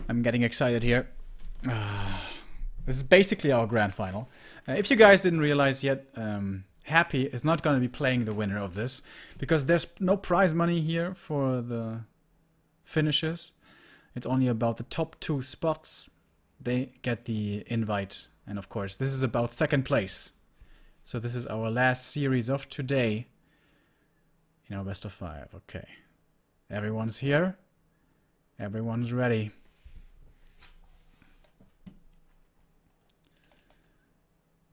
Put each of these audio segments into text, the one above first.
I'm getting excited here. This is basically our grand final. If you guys didn't realize yet, Happy is not going to be playing the winner of this, because there's no prize money here for the finishes. It's only about the top 2 spots. They get the invite, and of course this is about second place. So this is our last series of today in our best of 5. Okay, everyone's here, everyone's ready.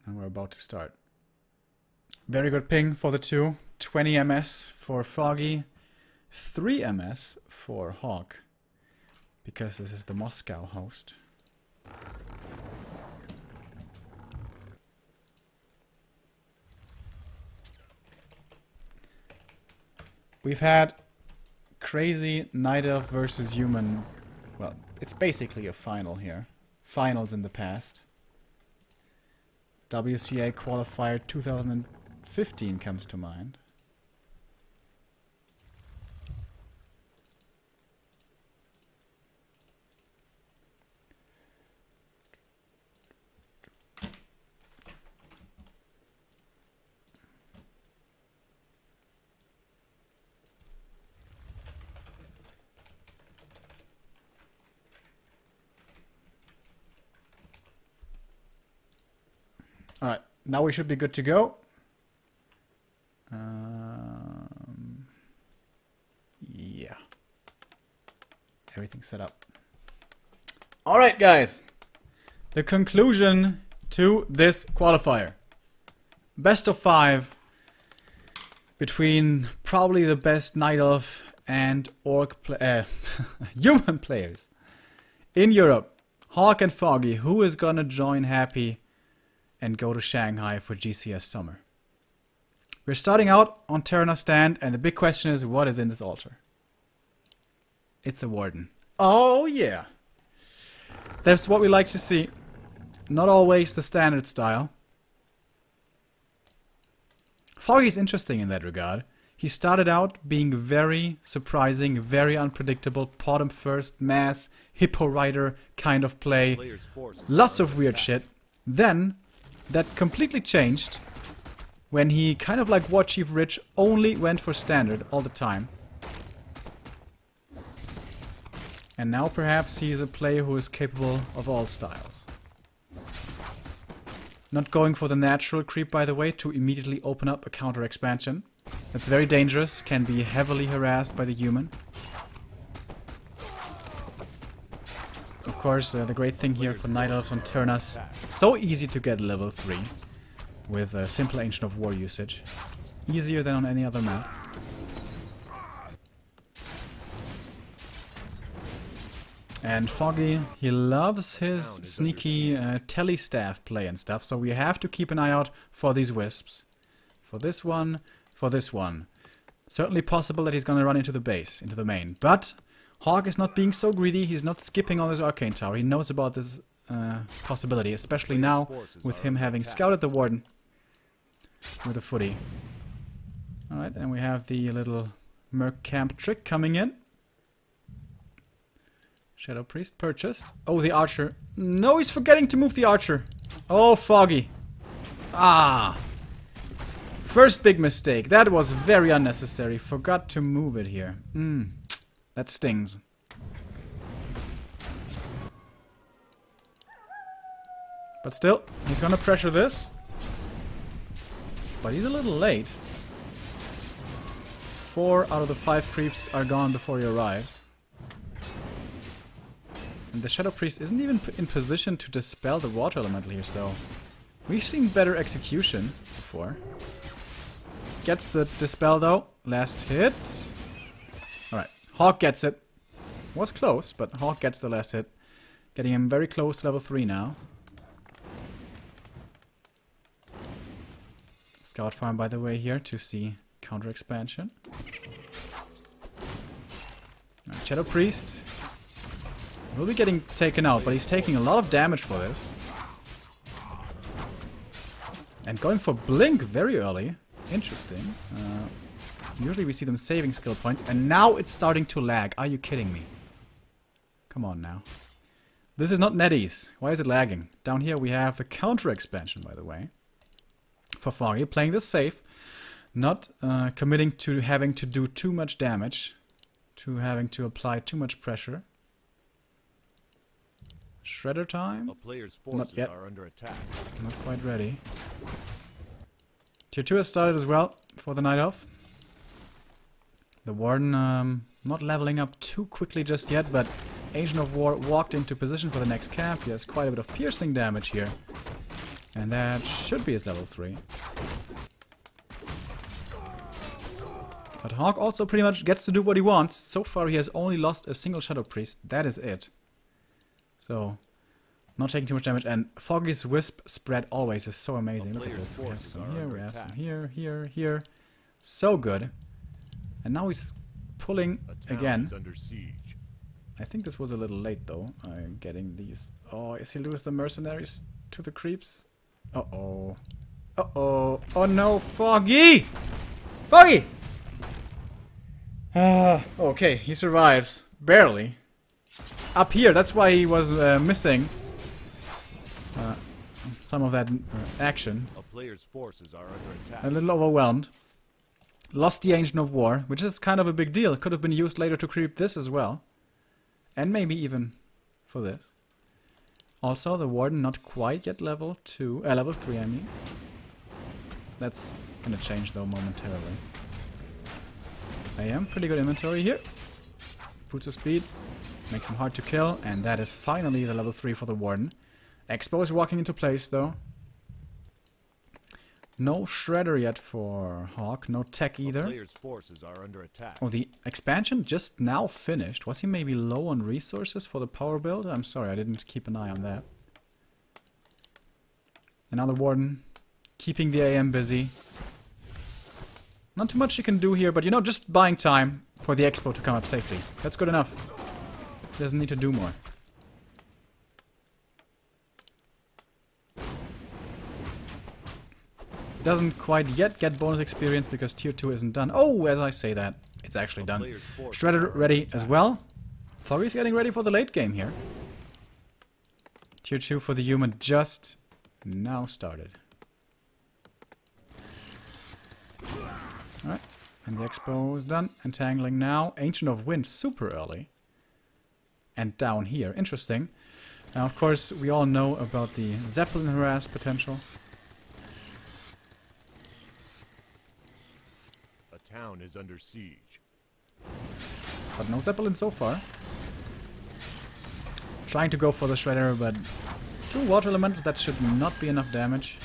And we're about to start. Very good ping for the 2. 20 ms for Foggy. 3 ms for Hawk. Because this is the Moscow host. We've had crazy Night Elf versus Human. Well, it's basically a final here. Finals in the past. WCA Qualifier 2015 comes to mind. Alright, now we should be good to go. Yeah. Everything's set up. Alright, guys. The conclusion to this qualifier. Best of 5 between probably the best Night Elf and Orc human players in Europe. Hawk and Foggy. Who is gonna join Happy and go to Shanghai for GCS summer? We're starting out on Terenas Stand, and the big question is, what is in this altar? It's a Warden. Oh yeah! That's what we like to see. Not always the standard style. Foggy is interesting in that regard. He started out being very surprising, very unpredictable, bottom first, mass, hippo rider kind of play. Lots of weird shit. Then that completely changed when he, kind of like War Chief Rich, only went for standard all the time. And now perhaps he's a player who is capable of all styles. Not going for the natural creep, by the way, to immediately open up a counter expansion. That's very dangerous, can be heavily harassed by the human. Of course, the great thing here for Night Elves on Terenas, so easy to get level 3 with a simple Ancient of War usage. Easier than on any other map. And Foggy, he loves his sneaky telestaff play and stuff, so we have to keep an eye out for these wisps. For this one, for this one. Certainly possible that he's gonna run into the base, into the main. But Hawk is not being so greedy, he's not skipping on his Arcane Tower. He knows about this possibility, especially now with him having scouted the Warden with a footy. Alright, and we have the little Merc Camp trick coming in. Shadow Priest purchased. Oh, the Archer. No, he's forgetting to move the Archer. Oh, Foggy. Ah. First big mistake. That was very unnecessary. Forgot to move it here. That stings. But still, he's gonna pressure this. But he's a little late. 4 out of the 5 creeps are gone before he arrives. And the Shadow Priest isn't even in position to dispel the water elemental here, so we've seen better execution before. Gets the dispel though. Last hit. Alright, Hawk gets it. Was close, but Hawk gets the last hit. Getting him very close to level 3 now. Scout farm, by the way, here to see counter expansion. Right, Shadow Priest will be getting taken out, but he's taking a lot of damage for this. And going for Blink very early. Interesting. Usually we see them saving skill points, and now it's starting to lag. Are you kidding me? Come on now. This is not NetEase. Why is it lagging? Down here we have the counter expansion, by the way. For Foggy, playing this safe. Not committing to having to do too much damage. To having to apply too much pressure. Shredder time? A player's forces are under attack. Not quite ready. Tier 2 has started as well for the Night Elf. The Warden not leveling up too quickly just yet, but Agent of War walked into position for the next camp. He has quite a bit of piercing damage here. And that should be his level 3. But Hawk also pretty much gets to do what he wants. So far he has only lost a single Shadow Priest. That is it. So, not taking too much damage. And Foggy's Wisp spread always is so amazing. Look at this. We have some here, we have some here, here, here. So good. And now he's pulling again. I think this was a little late though. Getting these. Oh, is he lose the mercenaries to the creeps? Uh-oh. Uh-oh. Oh no, Foggy! Foggy! Okay, he survives. Barely. Up here, that's why he was missing some of that action. A player's forces are under attack. A little overwhelmed. Lost the Ancient of War, which is kind of a big deal. Could have been used later to creep this as well. And maybe even for this. Also, the Warden not quite yet level 3, I mean. That's gonna change though momentarily. I am pretty good inventory here. Boots of speed. Makes him hard to kill. And that is finally the level 3 for the Warden. Expo is walking into place though. No Shredder yet for Hawk. No tech either. Player's forces are under attack. Oh, the expansion just now finished. Was he maybe low on resources for the power build? I'm sorry, I didn't keep an eye on that. Another Warden. Keeping the AM busy. Not too much you can do here, but you know, just buying time for the Expo to come up safely. That's good enough. Doesn't need to do more. Doesn't quite yet get bonus experience because tier 2 isn't done. Oh, as I say that, it's actually done. Shredder ready as well. Foggy's getting ready for the late game here. Tier 2 for the human just now started. Alright, and the Expo is done. Entangling now. Ancient of Wind super early. And down here. Interesting. Now, of course, we all know about the Zeppelin harass potential. A town is under siege. But no Zeppelin so far. Trying to go for the Shredder, but 2 water elements, that should not be enough damage.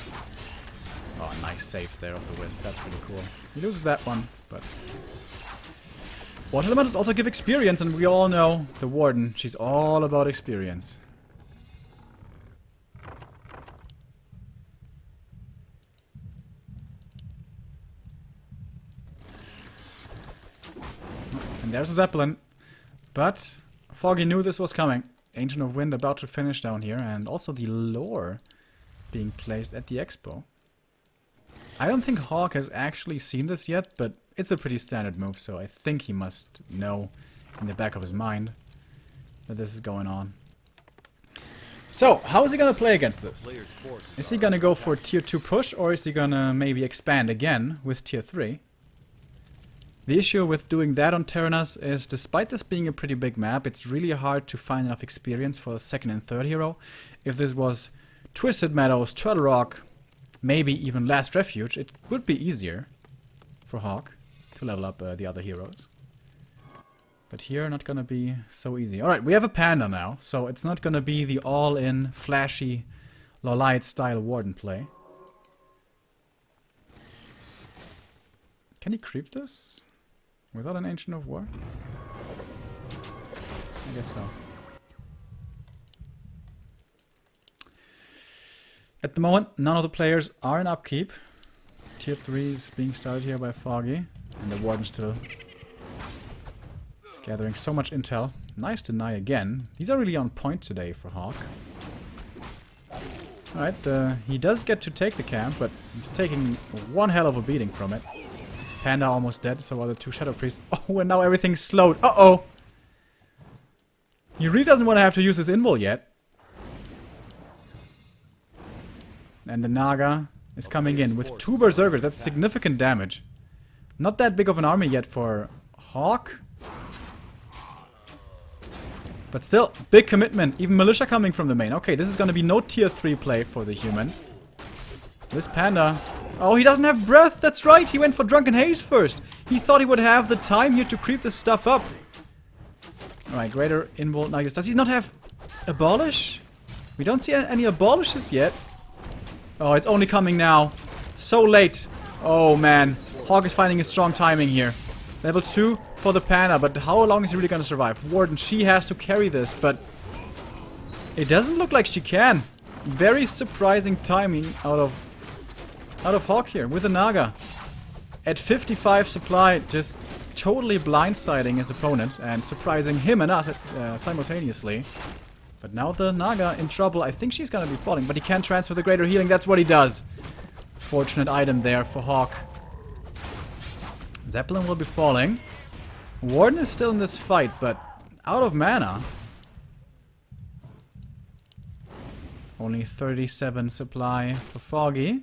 Oh, nice saves there of the Wisp. That's really cool. He loses that one, but... Water elementals also give experience, and we all know the Warden. She's all about experience. And there's a Zeppelin. But Foggy knew this was coming. Ancient of Wind about to finish down here, and also the lore being placed at the Expo. I don't think Hawk has actually seen this yet, but it's a pretty standard move, so I think he must know in the back of his mind that this is going on. So, how is he gonna play against this? Is he gonna go for tier 2 push, or is he gonna maybe expand again with tier 3? The issue with doing that on Terenas is, despite this being a pretty big map, it's really hard to find enough experience for the second and third hero. If this was Twisted Meadows, Turtle Rock, maybe even Last Refuge, it would be easier for Hawk to level up the other heroes. But here, not gonna be so easy. Alright, we have a Panda now, so it's not gonna be the all-in, flashy, Lolite-style Warden play. Can he creep this? Without an Ancient of War? I guess so. At the moment, none of the players are in upkeep. Tier 3 is being started here by Foggy. And the Warden still gathering so much intel. Nice deny again. These are really on point today for Hawk. Alright, he does get to take the camp, but he's taking one hell of a beating from it. Panda almost dead, so are the 2 Shadow Priests. Oh, and now everything's slowed. Uh-oh! He really doesn't want to have to use his invul yet. And the Naga is coming in with 2 Berserkers. That's significant damage. Not that big of an army yet for Hawk. But still, big commitment. Even Militia coming from the main. Okay, this is going to be no tier 3 play for the human. This Panda... Oh, he doesn't have breath. That's right. He went for Drunken Haze first. He thought he would have the time here to creep this stuff up. Alright, Greater Involt now. Does he not have Abolish? We don't see any Abolishes yet. Oh, it's only coming now. So late. Oh, man. Hawk is finding his strong timing here. Level 2 for the Panda, but how long is he really going to survive? Warden, she has to carry this, but it doesn't look like she can. Very surprising timing out of Hawk here with the Naga. At 55 supply, just totally blindsiding his opponent and surprising him and us simultaneously. But now the Naga in trouble. I think she's going to be falling, but he can transfer the Greater Healing. That's what he does. Fortunate item there for Hawk. Zeppelin will be falling. Warden is still in this fight, but out of mana. Only 37 supply for Foggy.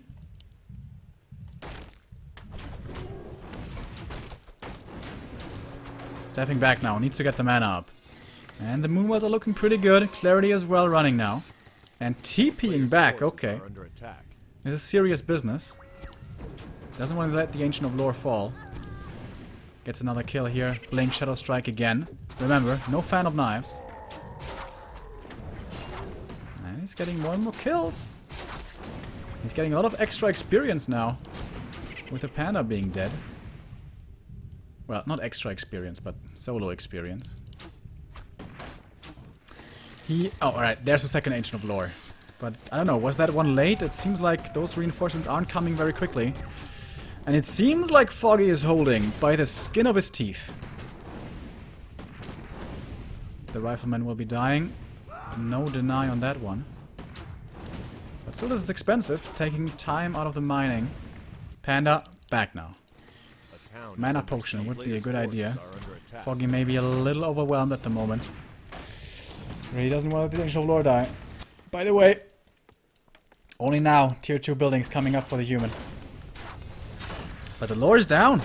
Stepping back now, needs to get the mana up. And the Moonwells are looking pretty good. Clarity as well running now. And TPing back, okay. This is serious business. Doesn't want to let the Ancient of Lore fall. Gets another kill here. Blink, Shadow Strike again. Remember, no fan of knives. And he's getting more and more kills. He's getting a lot of extra experience now. With the Panda being dead. Well, not extra experience, but solo experience. Oh, alright, there's the second Ancient of Lore. But, I don't know, was that one late? It seems like those reinforcements aren't coming very quickly. And it seems like Foggy is holding by the skin of his teeth. The Rifleman will be dying. No deny on that one. But still, this is expensive, taking time out of the mining. Panda, back now. Mana Potion would be a good idea. Foggy may be a little overwhelmed at the moment. He doesn't want to let the Ancient of Lore die. By the way, only now tier 2 buildings coming up for the human. But the lore is down.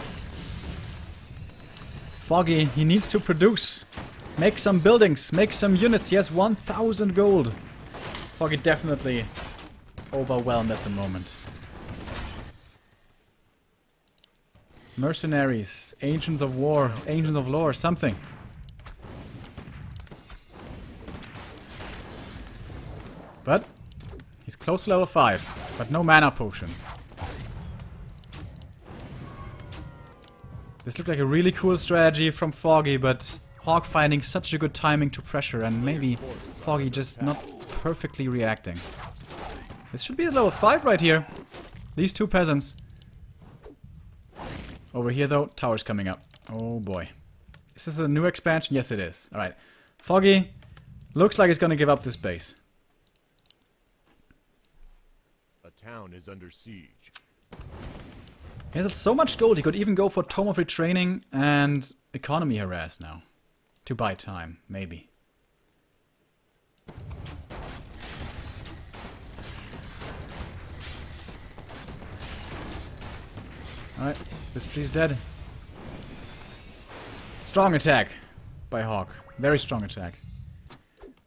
Foggy, he needs to produce. Make some buildings, make some units. He has 1,000 gold. Foggy definitely overwhelmed at the moment. Mercenaries, Ancients of War, Ancients of Lore, something. But he's close to level 5, but no mana potion. This looked like a really cool strategy from Foggy, but Hawk finding such a good timing to pressure, and maybe Foggy just not perfectly reacting. This should be his level 5 right here. These 2 peasants. Over here though, towers coming up. Oh boy. Is this a new expansion? Yes it is. Alright. Foggy looks like he's gonna give up this base. A town is under siege. He has so much gold, he could even go for Tome of Retraining and Economy Harass now. To buy time, maybe. Alright, this tree's dead. Strong attack by Hawk. Very strong attack.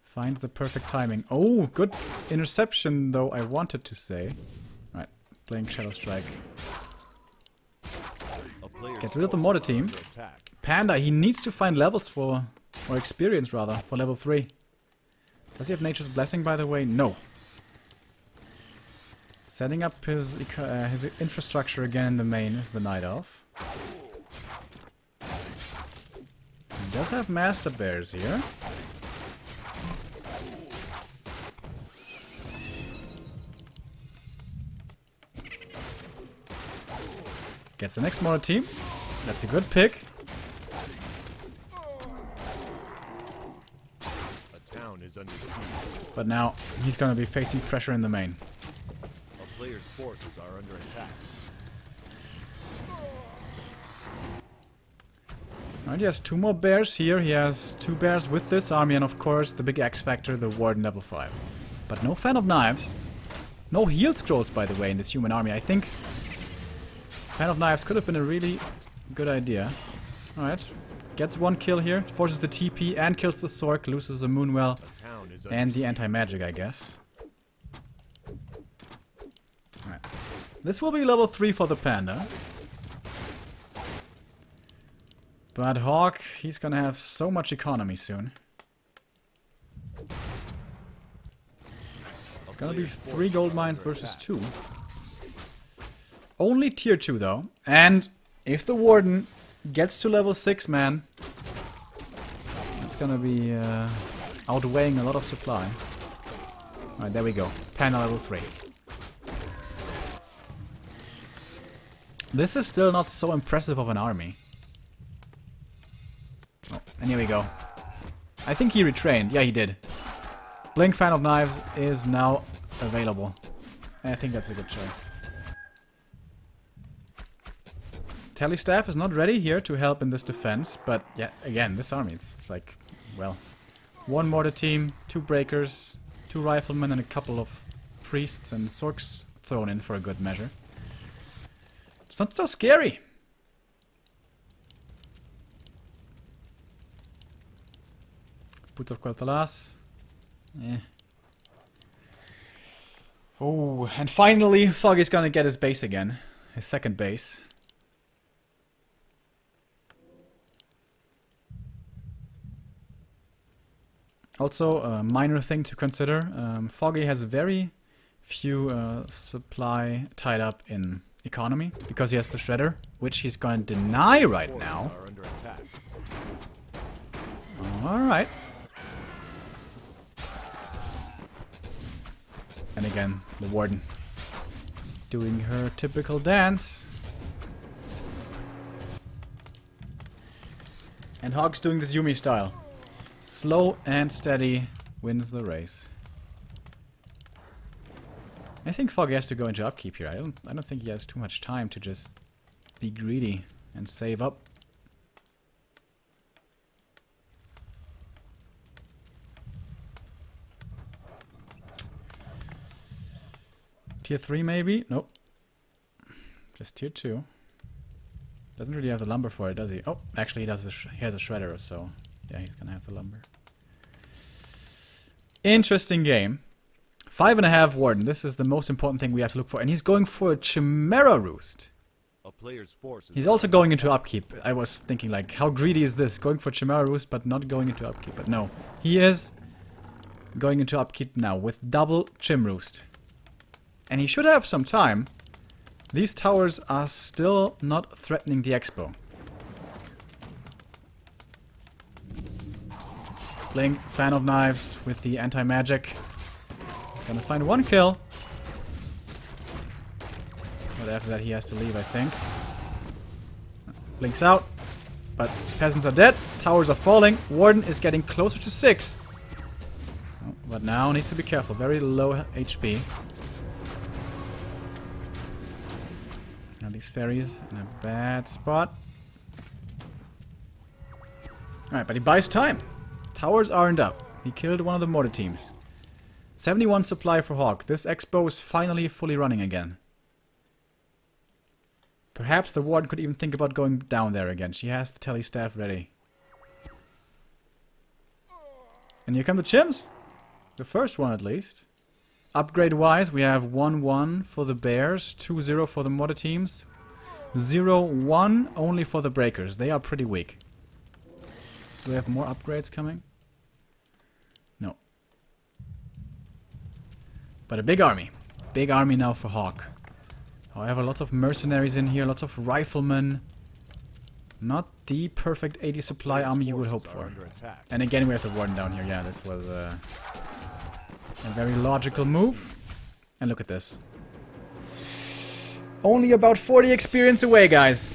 Finds the perfect timing. Oh, good interception though, I wanted to say. Alright, playing Shadow Strike. Gets rid of the mortar team. Panda, he needs to find levels for... or experience rather, for level 3. Does he have Nature's Blessing by the way? No. Setting up his infrastructure again in the main is the Night Elf. He does have Master Bears here. Gets the next mortar team. That's a good pick. A town is under siege. But now he's going to be facing pressure in the main. A player's forces are under attack. Alright, he has 2 more bears here. He has 2 bears with this army and of course the big X factor, the Warden level 5. But no fan of knives. No heal scrolls, by the way, in this human army. I think Fan of Knives could have been a really good idea. Alright. Gets one kill here. Forces the TP and kills the Sork. Loses the Moonwell and the anti-magic, I guess. Alright. This will be level 3 for the Panda. But Hawk, he's gonna have so much economy soon. It's gonna be 3 gold mines versus 2. Only tier 2 though. And if the Warden gets to level 6, man, it's gonna be outweighing a lot of supply. Alright, there we go. Panda level 3. This is still not so impressive of an army. Oh, and here we go. I think he retrained. Yeah, he did. Blink Fan of Knives is now available. I think that's a good choice. Tally Staff is not ready here to help in this defense, but yeah, again, this army, it's like, well, 1 mortar team, 2 breakers, 2 riflemen, and a couple of priests and sorks thrown in for a good measure. It's not so scary. Boots of Quel'Thalas. Eh. Oh, and finally, Foggy's gonna get his base again. His second base. Also, a minor thing to consider. Foggy has very few supply tied up in economy because he has the shredder, which he's going to deny right now. Alright. And again, the Warden doing her typical dance. And Hog's doing this Yumi style. Slow and steady wins the race. I think Foggy has to go into upkeep here. I don't think he has too much time to just be greedy and save up. Tier 3 maybe? Nope. Just tier 2. Doesn't really have the lumber for it, does he? Oh, actually he does. He has a shredder, so yeah, he's gonna have the lumber. Interesting game. 5.5 Warden. This is the most important thing we have to look for. And he's going for a Chimera Roost. A player's forces He's also going into upkeep. I was thinking, like, how greedy is this? Going for Chimera Roost, but not going into upkeep. But no. He is going into upkeep now with double Chim Roost. And he should have some time. These towers are still not threatening the Expo. Blink, Fan of Knives with the anti-magic. Gonna find 1 kill. But after that he has to leave, I think. Blinks out. But peasants are dead. Towers are falling. Warden is getting closer to 6. Oh, but now needs to be careful. Very low HP. Now these fairies in a bad spot. Alright, but he buys time. Towers aren't up. He killed one of the mortar teams. 71 supply for Hawk. This Expo is finally fully running again. Perhaps the Warden could even think about going down there again. She has the tele staff ready. And here come the Chims. The first one at least. Upgrade wise, we have 1-1 for the Bears, 2-0 for the mortar teams, 0-1 only for the Breakers. They are pretty weak. Do we have more upgrades coming? No. But a big army. Big army now for Hawk. However, lots of mercenaries in here, lots of riflemen. Not the perfect 80 supply army you would hope for. And again, we have the Warden down here. Yeah, this was a very logical move. And look at this. Only about 40 experience away, guys.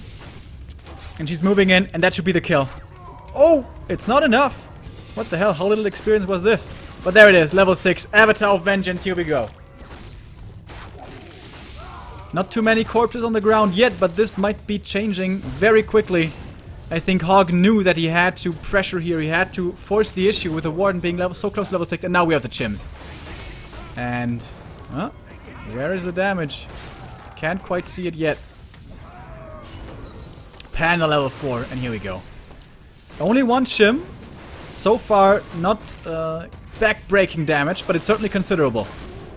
And she's moving in, and that should be the kill. Oh, it's not enough. What the hell? How little experience was this? But there it is, level 6. Avatar of Vengeance, here we go. Not too many corpses on the ground yet, but this might be changing very quickly. I think Hog knew that he had to pressure here. He had to force the issue with the Warden being so close to level 6. And now we have the Chims. And Where is the damage? Can't quite see it yet. Panda level 4, and here we go. Only one shim. So far, not back-breaking damage, but it's certainly considerable.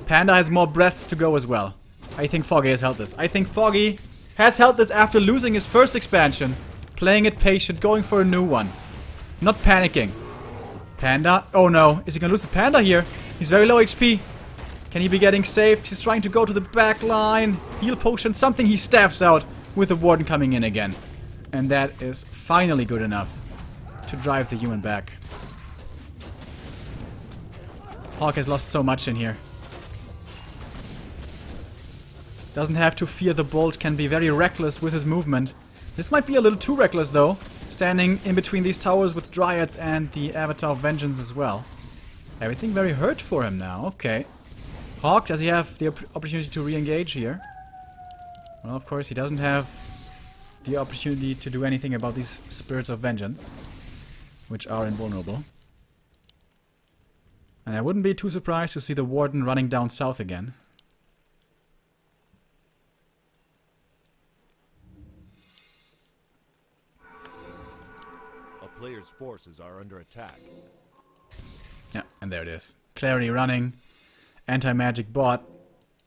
Panda has more breaths to go as well. I think Foggy has held this. I think Foggy has held this after losing his first expansion. Playing it patient, going for a new one. Not panicking. Panda. Oh no. Is he gonna lose the Panda here? He's very low HP. Can he be getting saved? He's trying to go to the back line. Heal potion. Something he staffs out with the Warden coming in again. And that is finally good enough to drive the human back. Hawk has lost so much in here. Doesn't have to fear the bolt. Can be very reckless with his movement. This might be a little too reckless though. Standing in between these towers with Dryads and the Avatar of Vengeance as well. Everything very hurt for him now. Okay. Hawk, does he have the opportunity to re-engage here? Well, of course, he doesn't have the opportunity to do anything about these Spirits of Vengeance, which are invulnerable. And I wouldn't be too surprised to see the Warden running down south again. A player's forces are under attack. Yeah, and there it is. Clarity running. Anti-magic bot.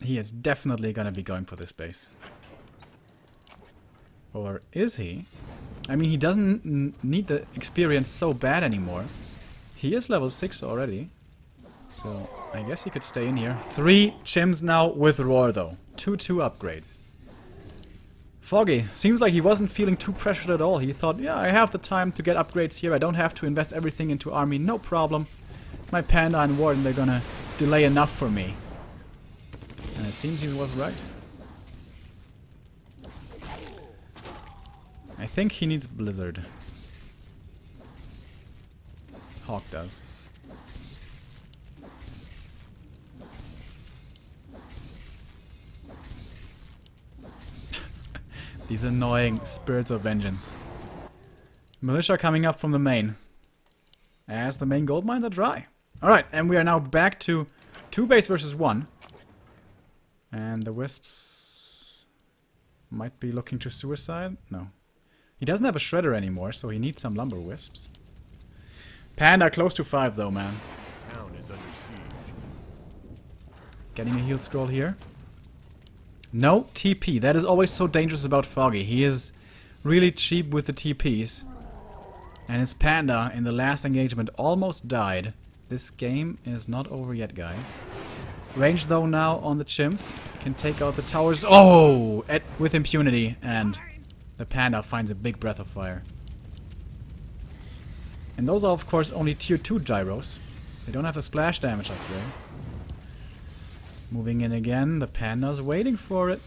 He is definitely gonna be going for this base. Or is he? I mean, he doesn't need the experience so bad anymore. He is level 6 already. So, I guess he could stay in here. 3 chims now with Roar though. 2-2 upgrades. Foggy. Seems like he wasn't feeling too pressured at all. He thought, yeah, I have the time to get upgrades here. I don't have to invest everything into army. No problem. My Panda and Warden, they're gonna delay enough for me. And it seems he was right. I think he needs Blizzard. Hawk does. These annoying Spirits of Vengeance. Militia coming up from the main. As the main gold mines are dry. Alright, and we are now back to 2 base versus 1. And the Wisps might be looking to suicide. No. He doesn't have a Shredder anymore, so he needs some Lumber Wisps. Panda close to 5 though, man. Town is under siege. Getting a heal scroll here. No TP. That is always so dangerous about Foggy. He is really cheap with the TPs. And his Panda in the last engagement almost died. This game is not over yet, guys. Range though now on the chimps. Can take out the towers. Oh! With impunity. And the Panda finds a big breath of fire. And those are of course only tier 2 gyros. They don't have a splash damage upgrade. Moving in again. The Panda's waiting for it.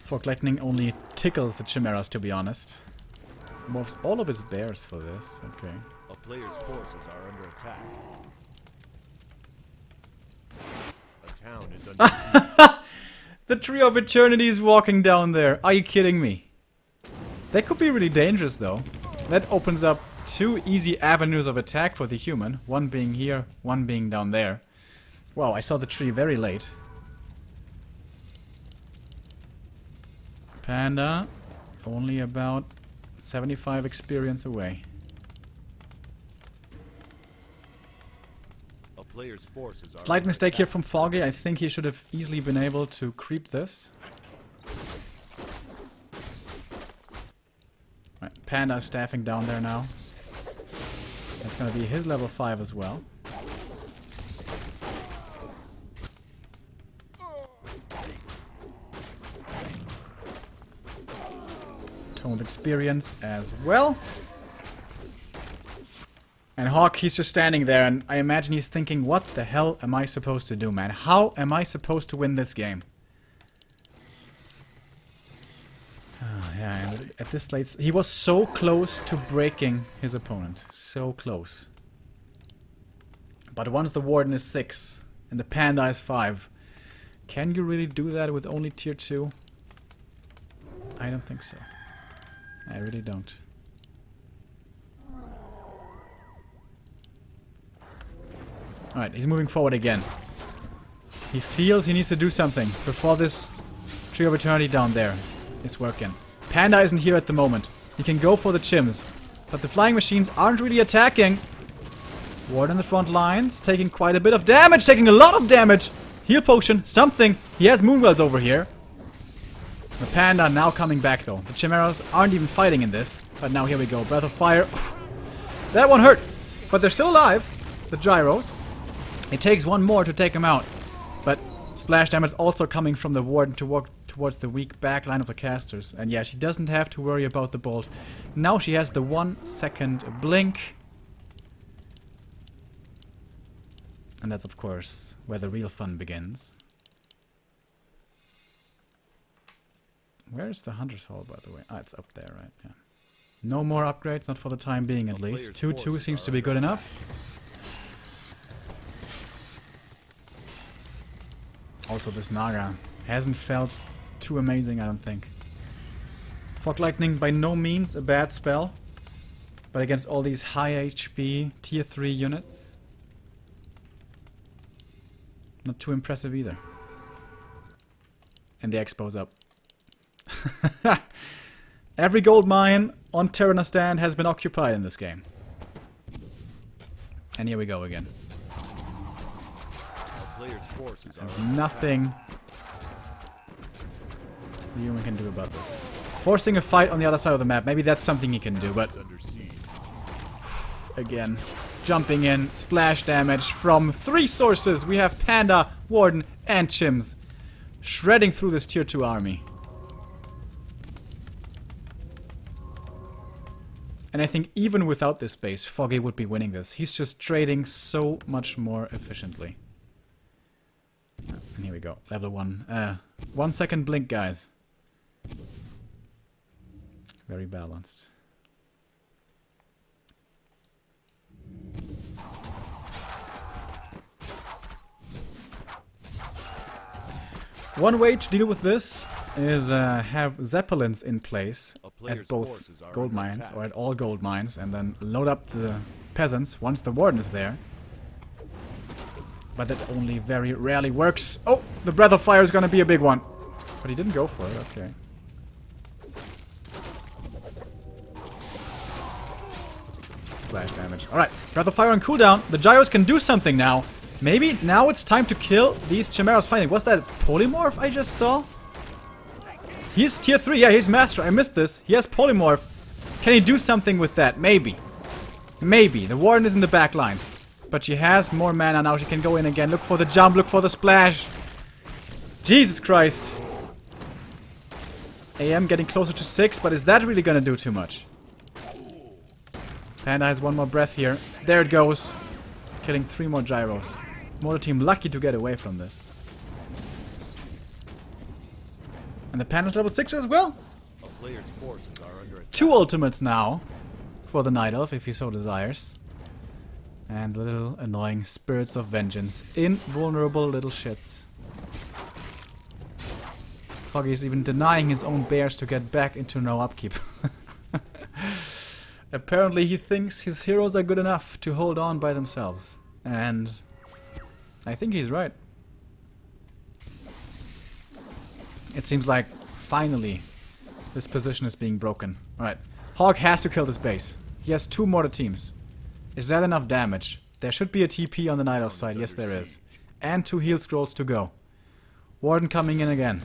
Fog Lightning only tickles the Chimeras, to be honest. Moves all of his bears for this. Okay. A player's forces are under attack. A town is under siege. The Tree of Eternity is walking down there. Are you kidding me? That could be really dangerous, though. That opens up 2 easy avenues of attack for the human. One being here, one being down there. Wow, I saw the tree very late. Panda, only about 75 experience away. A player's forces are Slight under mistake here attack. from Foggy. I think he should have easily been able to creep this. Right, Panda staffing down there now. That's gonna be his level 5 as well. Tome of Experience as well. And Hawk, he's just standing there, and I imagine he's thinking, what the hell am I supposed to do, man? How am I supposed to win this game? Oh, yeah, and at this late... He was so close to breaking his opponent. So close. But once the Warden is 6, and the Panda is 5, can you really do that with only tier 2? I don't think so. I really don't. Alright, he's moving forward again. He feels he needs to do something before this Tree of Eternity down there is working. Panda isn't here at the moment. He can go for the chims. But the flying machines aren't really attacking. Warden in the front lines, taking quite a bit of damage, taking a lot of damage. Heal potion, something. He has Moonwells over here. The Panda now coming back though. The Chimeras aren't even fighting in this. But now here we go. Breath of Fire. That one hurt. But they're still alive. The gyros. It takes one more to take them out. But splash damage also coming from the Warden to walk towards the weak back line of the casters. And yeah, she doesn't have to worry about the bolt. Now she has the 1 second blink. And that's of course where the real fun begins. Where's the Hunter's Hall, by the way? Ah, it's up there, right? Yeah. No more upgrades, not for the time being at least. 2-2 seems to be good enough. Also, this Naga hasn't felt too amazing, I don't think. Fog Lightning, by no means a bad spell. But against all these high HP tier 3 units, not too impressive either. And the expo's up. Every gold mine on Terenas Stand has been occupied in this game. And here we go again. There's nothing the human can do about this. Forcing a fight on the other side of the map, maybe that's something he can do, but again, jumping in, splash damage from 3 sources. We have Panda, Warden, and Chims shredding through this tier 2 army. And I think even without this base, Foggy would be winning this. He's just trading so much more efficiently. And here we go, level 1. 1 second blink, guys. Very balanced. One way to deal with this is have Zeppelins in place at both gold mines, or at all gold mines, and then load up the peasants once the Warden is there. But that only very rarely works. Oh, the Breath of Fire is gonna be a big one. But he didn't go for it, okay. Splash damage. Alright, Breath of Fire on cooldown. The gyros can do something now. Maybe now it's time to kill these Chimeras fighting. Was that Polymorph I just saw? He's tier 3, yeah, he's Master. I missed this. He has Polymorph. Can he do something with that? Maybe. Maybe. The Warden is in the back lines. But she has more mana now. She can go in again. Look for the jump. Look for the splash. Jesus Christ. AM getting closer to 6, but is that really gonna do too much? Panda has one more breath here. There it goes. Killing 3 more gyros. Mortar team lucky to get away from this. And the Panda's level 6 as well. 2 ultimates now for the Night Elf if he so desires. And little annoying Spirits of Vengeance. Invulnerable little shits. Foggy's even denying his own bears to get back into no upkeep. Apparently he thinks his heroes are good enough to hold on by themselves. And I think he's right. It seems like finally this position is being broken. Alright, Hawk has to kill this base. He has 2 mortar teams. Is that enough damage? There should be a TP on the Night Elf side. Yes, there is. And 2 heal scrolls to go. Warden coming in again.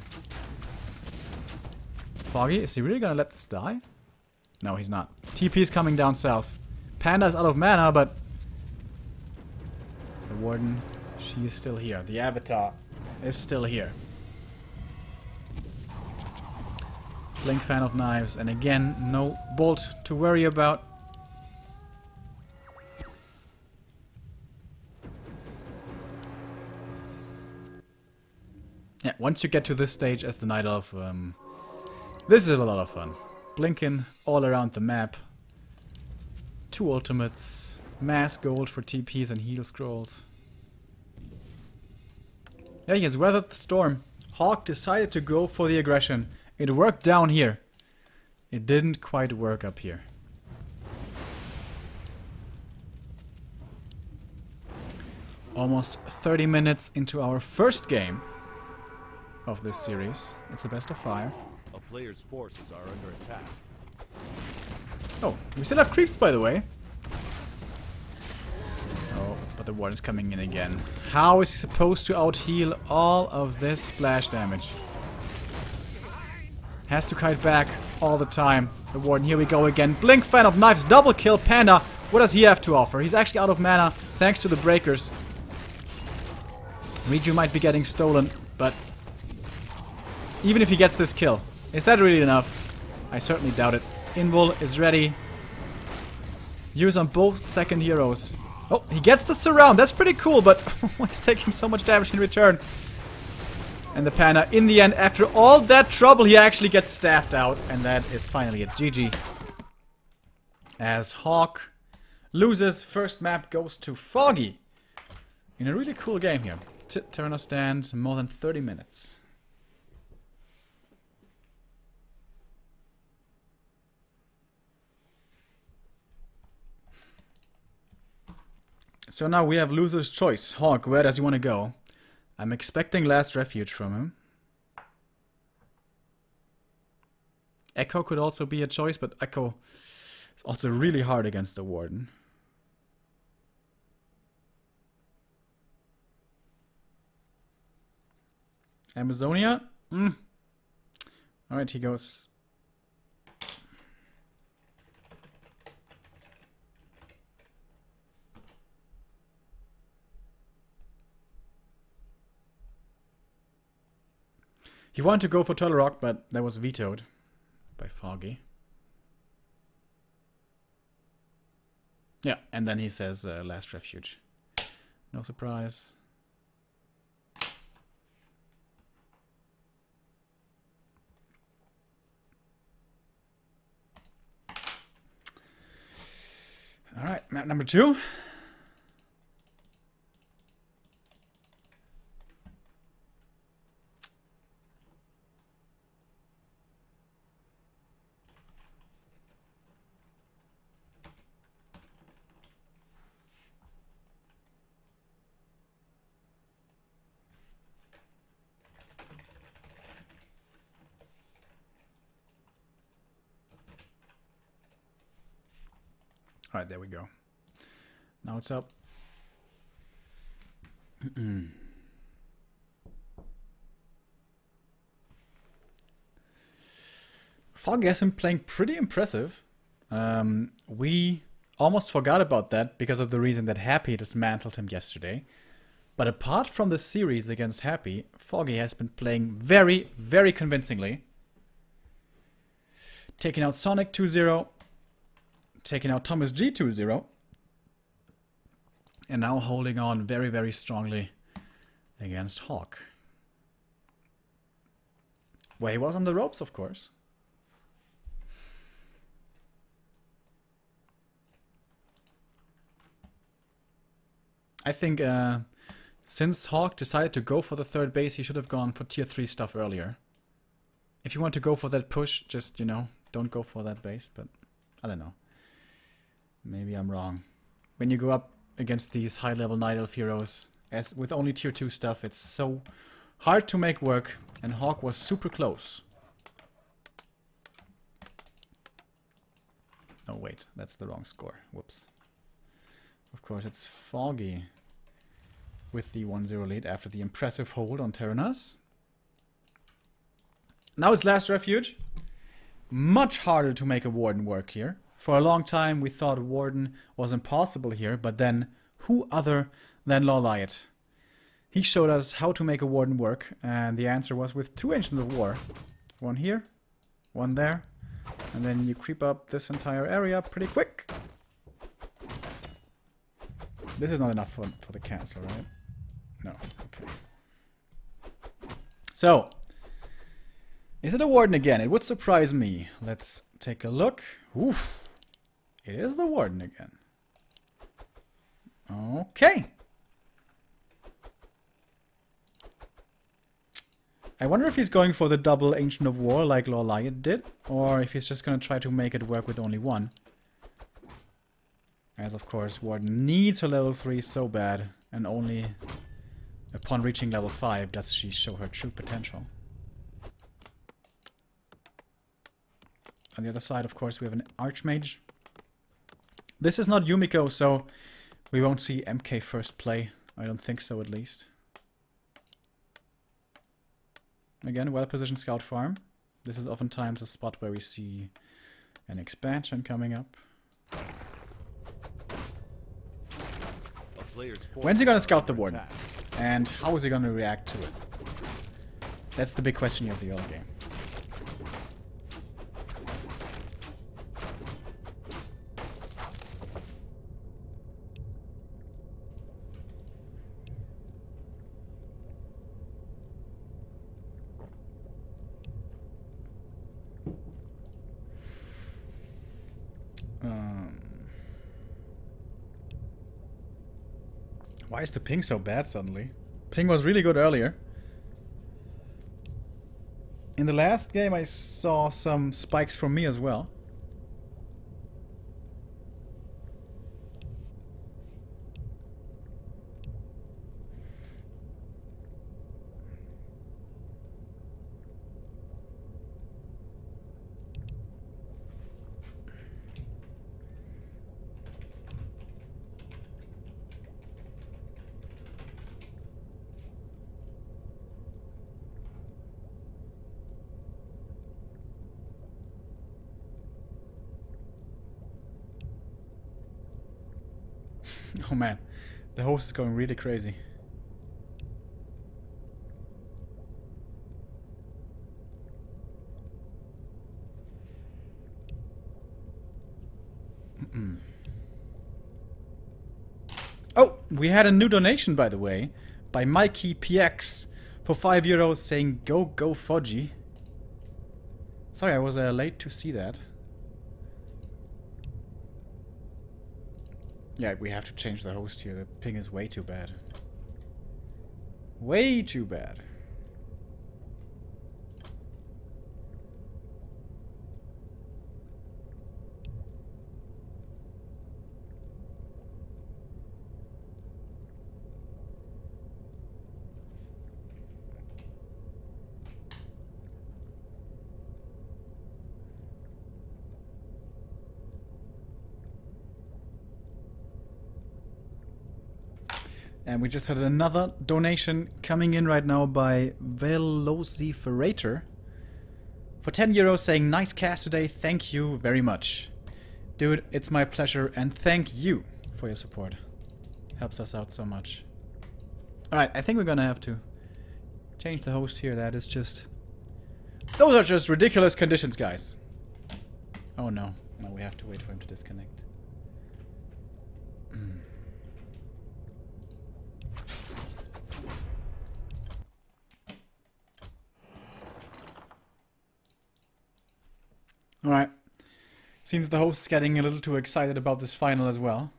Foggy, is he really gonna let this die? No, he's not. TP is coming down south. Panda's out of mana, but the Warden, she is still here. The Avatar is still here. Blink Fan of Knives, and again, no bolt to worry about. Yeah, once you get to this stage as the Night Elf, this is a lot of fun. Blinking all around the map. 2 ultimates. Mass gold for TPs and heal scrolls. Yeah, he has weathered the storm. Hawk decided to go for the aggression. It worked down here. It didn't quite work up here. Almost 30 minutes into our first game of this series. It's a best of 5. A player's forces are under attack. Oh, we still have creeps, by the way. Oh, but the Warden's coming in again. How is he supposed to out-heal all of this splash damage? Has to kite back all the time. The Warden, here we go again. Blink, Fan of Knives, double kill. Panda, what does he have to offer? He's actually out of mana, thanks to the breakers. Riju might be getting stolen, but even if he gets this kill, is that really enough? I certainly doubt it. Invul is ready. Use on both second heroes. Oh, he gets the surround. That's pretty cool, but he's taking so much damage in return. And the Panda, in the end, after all that trouble, he actually gets staffed out. And that is finally a GG. As Hawk loses, first map goes to Foggy. In a really cool game here. Terenas Stand, more than 30 minutes. So now we have loser's choice. Hawk, where does he want to go? I'm expecting Last Refuge from him. Echo could also be a choice, but Echo is also really hard against the Warden. Amazonia? Alright, he goes. He wanted to go for Turtle Rock, but that was vetoed by Foggy. Yeah, and then he says Last Refuge. No surprise. Alright, map number 2. Alright, there we go. Now it's up. Foggy has been playing pretty impressive. We almost forgot about that because of the reason that Happy dismantled him yesterday. But apart from the series against Happy, Foggy has been playing very, very convincingly. Taking out Sonic 2-0. Taking out Thomas G 2-0. And now holding on very, very strongly against Hawk. Well, he was on the ropes, of course. I think since Hawk decided to go for the third base, he should have gone for tier 3 stuff earlier. If you want to go for that push, just, you know, don't go for that base, but I don't know. Maybe I'm wrong. When you go up against these high-level Night Elf heroes, as with only tier 2 stuff, it's so hard to make work, and Hawk was super close. Oh wait, that's the wrong score. Whoops. Of course, it's Foggy with the 1-0 lead after the impressive hold on Terenas. Now it's Last Refuge. Much harder to make a Warden work here. For a long time, we thought Warden was impossible here, but then who other than Lawliot? He showed us how to make a Warden work, and the answer was with 2 Ancients of War. One here, one there, and then you creep up this entire area pretty quick. This is not enough for the cancel, right? No, okay. So, is it a Warden again? It would surprise me. Let's take a look. Oof. It is the Warden again. Okay. I wonder if he's going for the double Ancient of War like Loreliot did, or if he's just going to try to make it work with only one. As of course, Warden needs her level 3 so bad, and only upon reaching level 5 does she show her true potential. On the other side, of course, we have an Archmage. This is not Yumiko, so we won't see MK first play. I don't think so, at least. Again, well-positioned scout farm. This is oftentimes a spot where we see an expansion coming up. When's he gonna scout the Warden? And how is he gonna react to it? That's the big question of the early game. Why is the ping so bad suddenly? Ping was really good earlier. In the last game I saw some spikes from me as well. Oh man, the host is going really crazy. Oh, we had a new donation, by the way, by Mikey PX for €5 saying go Foggy. Sorry, I was late to see that. Yeah, we have to change the host here. The ping is way too bad. Way too bad. And we just had another donation coming in right now by Velociferator for €10 saying, nice cast today, thank you very much. Dude, it's my pleasure and thank you for your support. Helps us out so much. Alright, I think we're gonna have to change the host here. That is just... Those are just ridiculous conditions, guys. Oh no. No, we have to wait for him to disconnect. Alright. Seems the host is getting a little too excited about this final as well.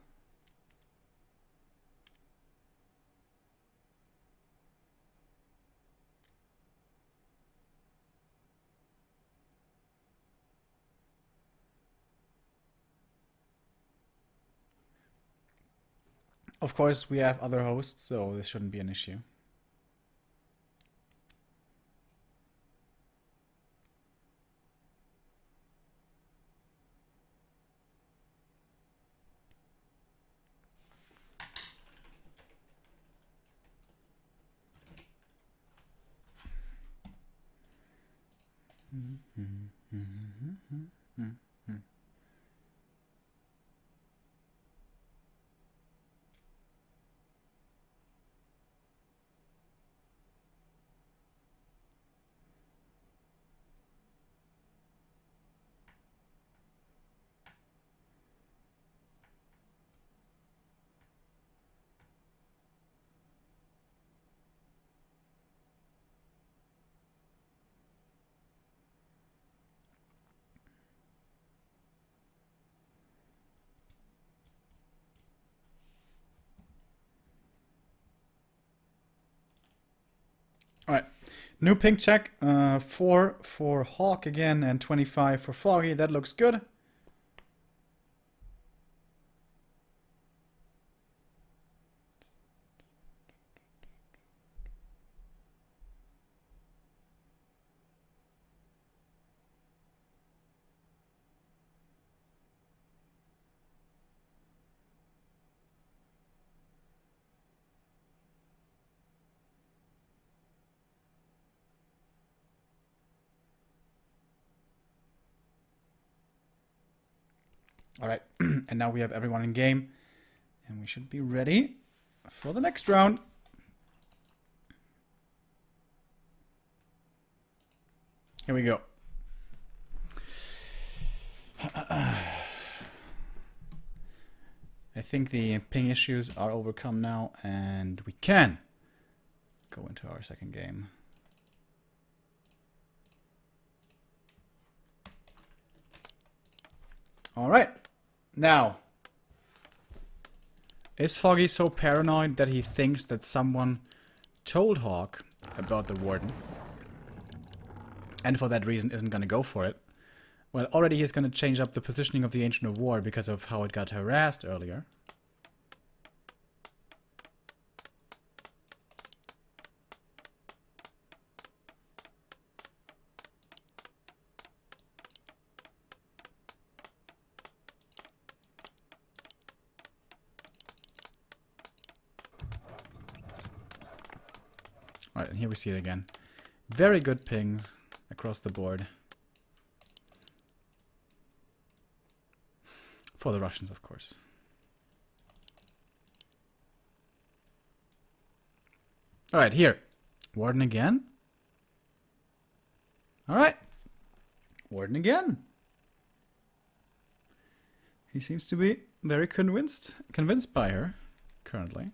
Of course, we have other hosts, so this shouldn't be an issue. Alright, New ping check. 4 for Hawk again and 25 for Foggy. That looks good. Alright, and now we have everyone in game. And we should be ready for the next round. Here we go. I think the ping issues are overcome now, and we can go into our second game. Alright, now, is Foggy so paranoid that he thinks that someone told Hawk about the Warden, and for that reason isn't going to go for it? Well, already he's going to change up the positioning of the Ancient of War because of how it got harassed earlier. Alright, and here we see it again. Very good pings across the board. For the Russians, of course. Alright, here. Warden again. Alright. Warden again. He seems to be very convinced by her, currently.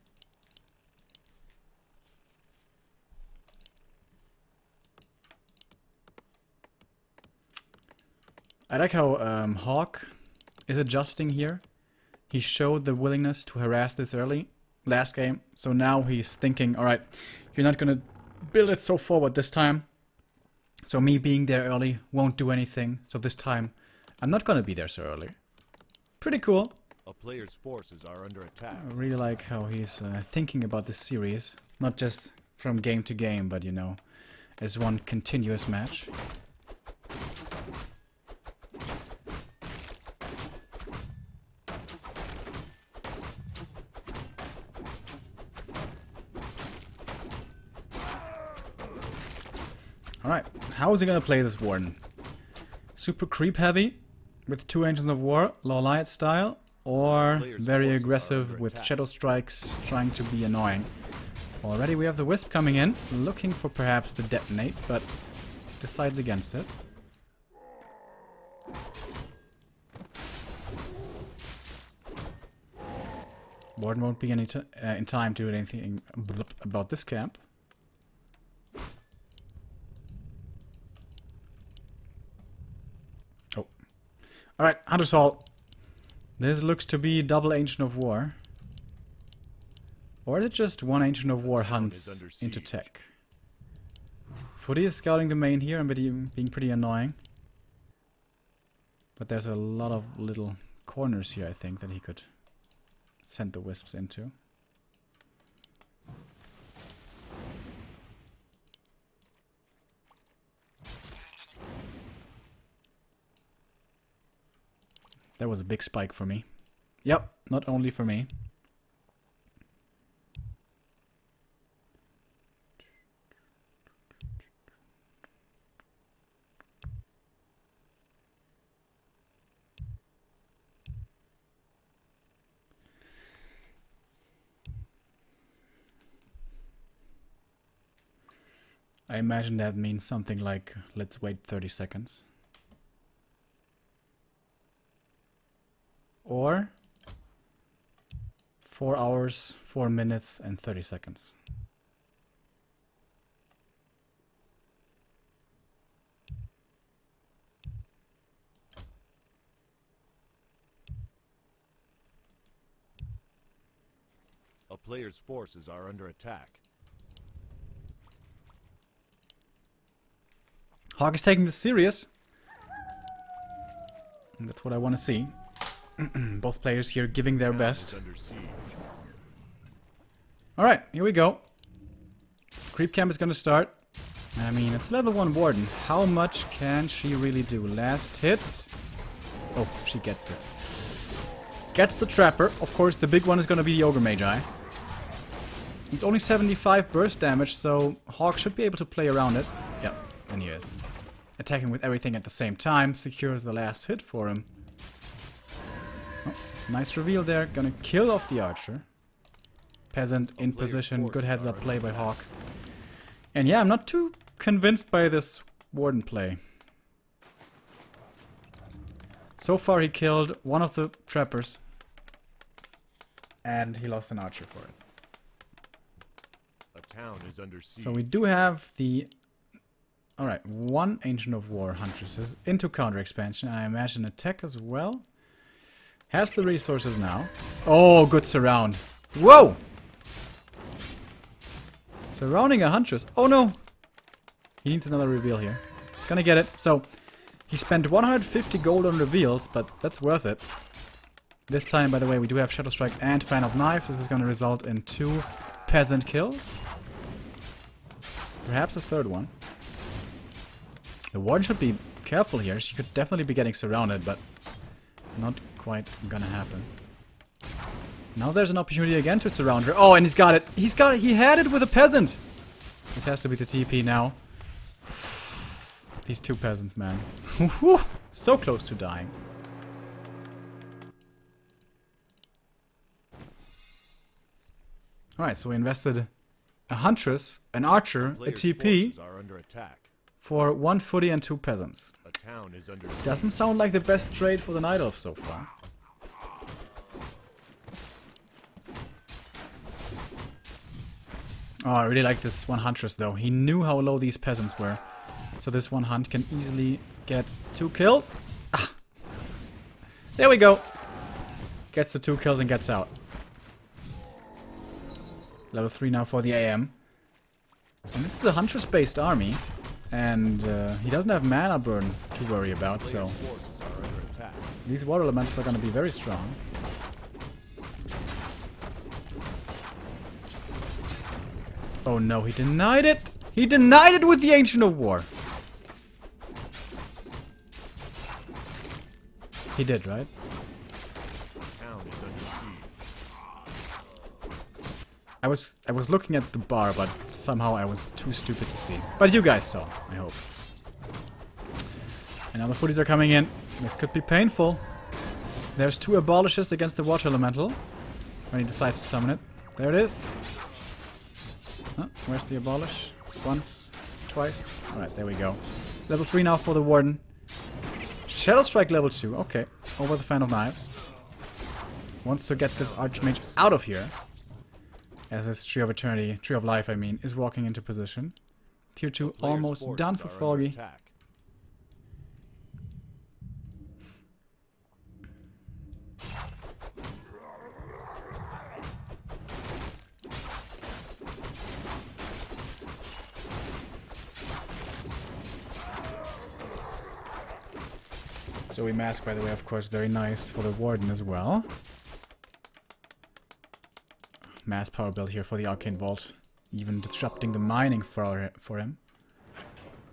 I like how Hawk is adjusting here. He showed the willingness to harass this early last game, so now he's thinking, alright, you're not gonna build it so forward this time, so me being there early won't do anything, so this time I'm not gonna be there so early. Pretty cool. A player's forces are under attack. I really like how he's thinking about this series, not just from game to game, but you know, as one continuous match. Alright, how is he gonna play this Warden? Super creep heavy with 2 Ancients of War, Lawlight style, or very aggressive with Shadow Strikes trying to be annoying? Already we have the Wisp coming in, looking for perhaps the Detonate, but decides against it. Warden won't be in time to do anything about this camp. Alright, Hunter's Hall. This looks to be double Ancient of War. Or is it just one Ancient of War hunts into tech? Footy is scouting the main here and being pretty annoying. But there's a lot of little corners here, I think, that he could send the Wisps into. That was a big spike for me. Yep, not only for me. I imagine that means something like, let's wait 30 seconds. Or 4 hours, 4 minutes, and 30 seconds. A player's forces are under attack. Hawk is taking this serious. And that's what I want to see. Both players here giving their best. Alright, here we go. Creep camp is gonna start. I mean, it's level 1 Warden. How much can she really do? Last hit. Oh, she gets it. Gets the Trapper. Of course, the big one is gonna be the Ogre Magi. It's only 75 burst damage, so Hawk should be able to play around it. Yep, and he is. Attacking with everything at the same time secures the last hit for him. Oh, nice reveal there. Gonna kill off the Archer. Peasant in position. Good heads up play by Hawk. And yeah, I'm not too convinced by this Warden play. So far he killed one of the Trappers. And he lost an Archer for it. A town is under siege. So we do have the... Alright, one Ancient of War Huntresses into counter expansion. I imagine attack as well. Has the resources now. Oh, good surround. Whoa! Surrounding a Huntress. Oh no! He needs another reveal here. He's gonna get it. So, he spent 150 gold on reveals, but that's worth it. This time, by the way, we do have Shadow Strike and Fan of Knife. This is gonna result in 2 peasant kills. Perhaps a third one. The Warden should be careful here. She could definitely be getting surrounded, but not quite gonna happen. Now there's an opportunity again to surround her. Oh, and he's got it. He's got it. He had it with a peasant. This has to be the TP now. These 2 peasants, man. So close to dying. Alright, so we invested a Huntress, an Archer, a TP for 1 footy and 2 peasants. Doesn't sound like the best trade for the Night Elf so far. Oh, I really like this one Huntress though. He knew how low these peasants were. So this one Hunt can easily get 2 kills. Ah. There we go. Gets the 2 kills and gets out. Level 3 now for the AM. And this is a Huntress-based army. And he doesn't have mana burn to worry about, so... These water elementals are going to be very strong. Oh no, he denied it! He denied it with the Ancient of War! He did, right? I was looking at the bar, but somehow I was too stupid to see. But you guys saw, I hope. And now the footies are coming in. This could be painful. There's 2 abolishes against the water elemental. When he decides to summon it. There it is. Huh? Where's the abolish? Once, twice. Alright, there we go. Level 3 now for the Warden. Shadow Strike level 2. Okay. Over the Fan of Knives. Wants to get this Archmage out of here. As his Tree of Eternity, Tree of Life I mean, is walking into position. Tier 2 almost done for Foggy. Zoe Mask, by the way, of course, very nice for the Warden as well. Mass power build here for the Arcane Vault. Even disrupting the mining for him.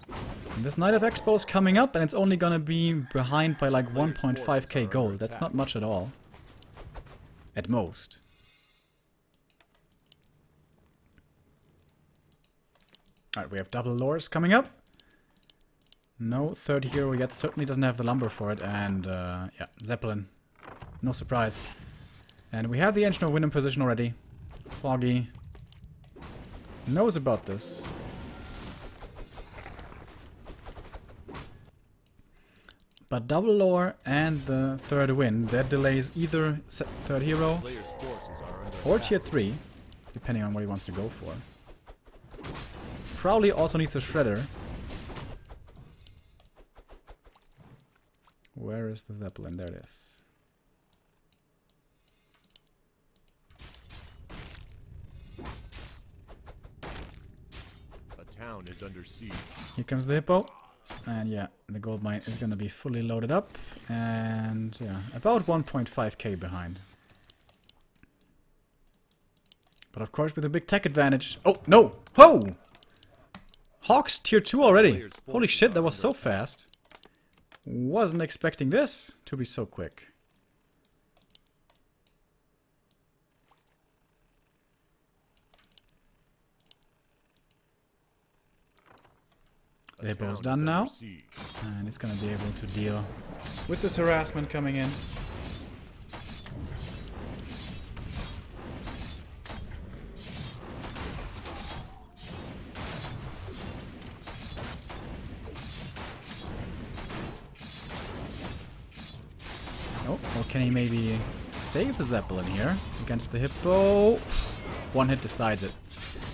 And this Night of Expo is coming up, and it's only gonna be behind by like 1.5k gold. That's not much at all. At most. Alright, we have double lures coming up. No third hero yet. Certainly doesn't have the lumber for it. And, yeah, Zeppelin. No surprise. And we have the Ancient of Wind in position already. Foggy knows about this. But double lore and the third wind, that delays either third hero or tier 3, depending on what he wants to go for. Probably also needs a shredder. Where is the Zeppelin? There it is. Town is under siege. Here comes the hippo. And yeah, the gold mine is gonna be fully loaded up. And yeah, about 1.5k behind. But of course with a big tech advantage. Oh, no! Whoa! Hawks tier 2 already. Holy shit, that was so fast. Wasn't expecting this to be so quick. Depot's done now. And he's gonna be able to deal with this harassment coming in. Oh, or can he maybe save the Zeppelin here against the Hippo? One hit decides it.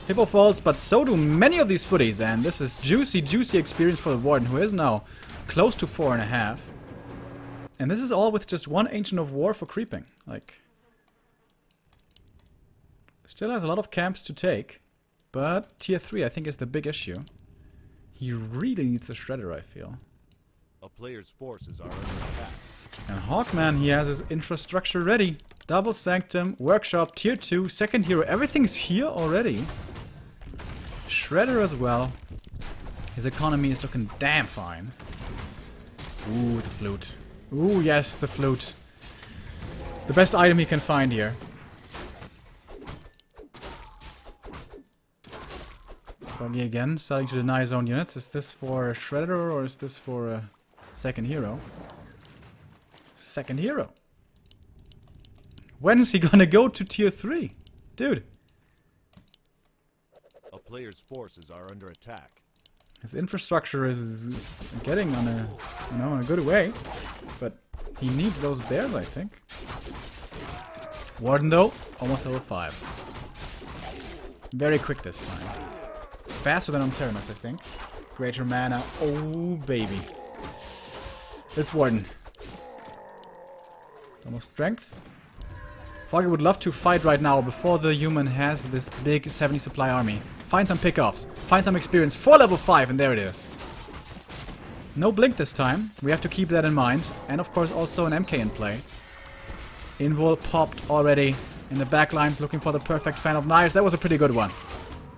Hippo falls, but so do many of these footies, and this is juicy, juicy experience for the Warden, who is now close to 4.5. And this is all with just one Ancient of War for creeping. Like, still has a lot of camps to take, but tier 3 I think is the big issue. He really needs a Shredder, I feel. A player's forces are under attack. And Hawkman, he has his infrastructure ready. Double Sanctum, Workshop, tier 2, second hero, everything's here already. Shredder as well. His economy is looking damn fine. Ooh, the flute. Ooh, yes, the flute. The best item he can find here. Foggy again, starting to deny his own units. Is this for a Shredder or is this for a second hero? Second hero. When is he gonna go to tier 3? Dude. A player's forces are under attack. His infrastructure is getting on a, you know, in a good way. But he needs those bears, I think. Warden though, almost level 5. Very quick this time. Faster than on Terenas, I think. Greater mana. Oh, baby. This Warden. Almost strength. Foggy would love to fight right now before the human has this big 70 supply army. Find some pickoffs. Find some experience for level 5, and there it is. No blink this time. We have to keep that in mind. And of course also an MK in play. Invol popped already in the back lines looking for the perfect fan of knives. That was a pretty good one.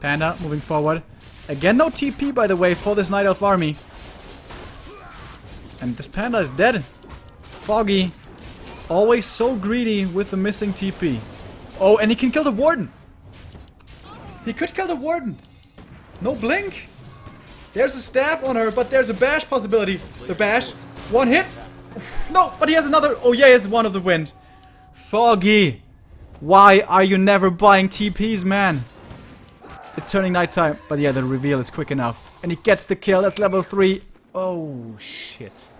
Panda moving forward. Again, no TP, by the way, for this Night Elf army. And this Panda is dead. Foggy. Always so greedy with the missing TP. Oh, and he can kill the Warden. He could kill the Warden. No blink. There's a staff on her, but there's a bash possibility. The bash. One hit. Oof, no, but he has another. Oh, yeah, he has one of the wind. Foggy. Why are you never buying TPs, man? It's turning nighttime, but yeah, the reveal is quick enough. And he gets the kill. That's level 3. Oh, shit.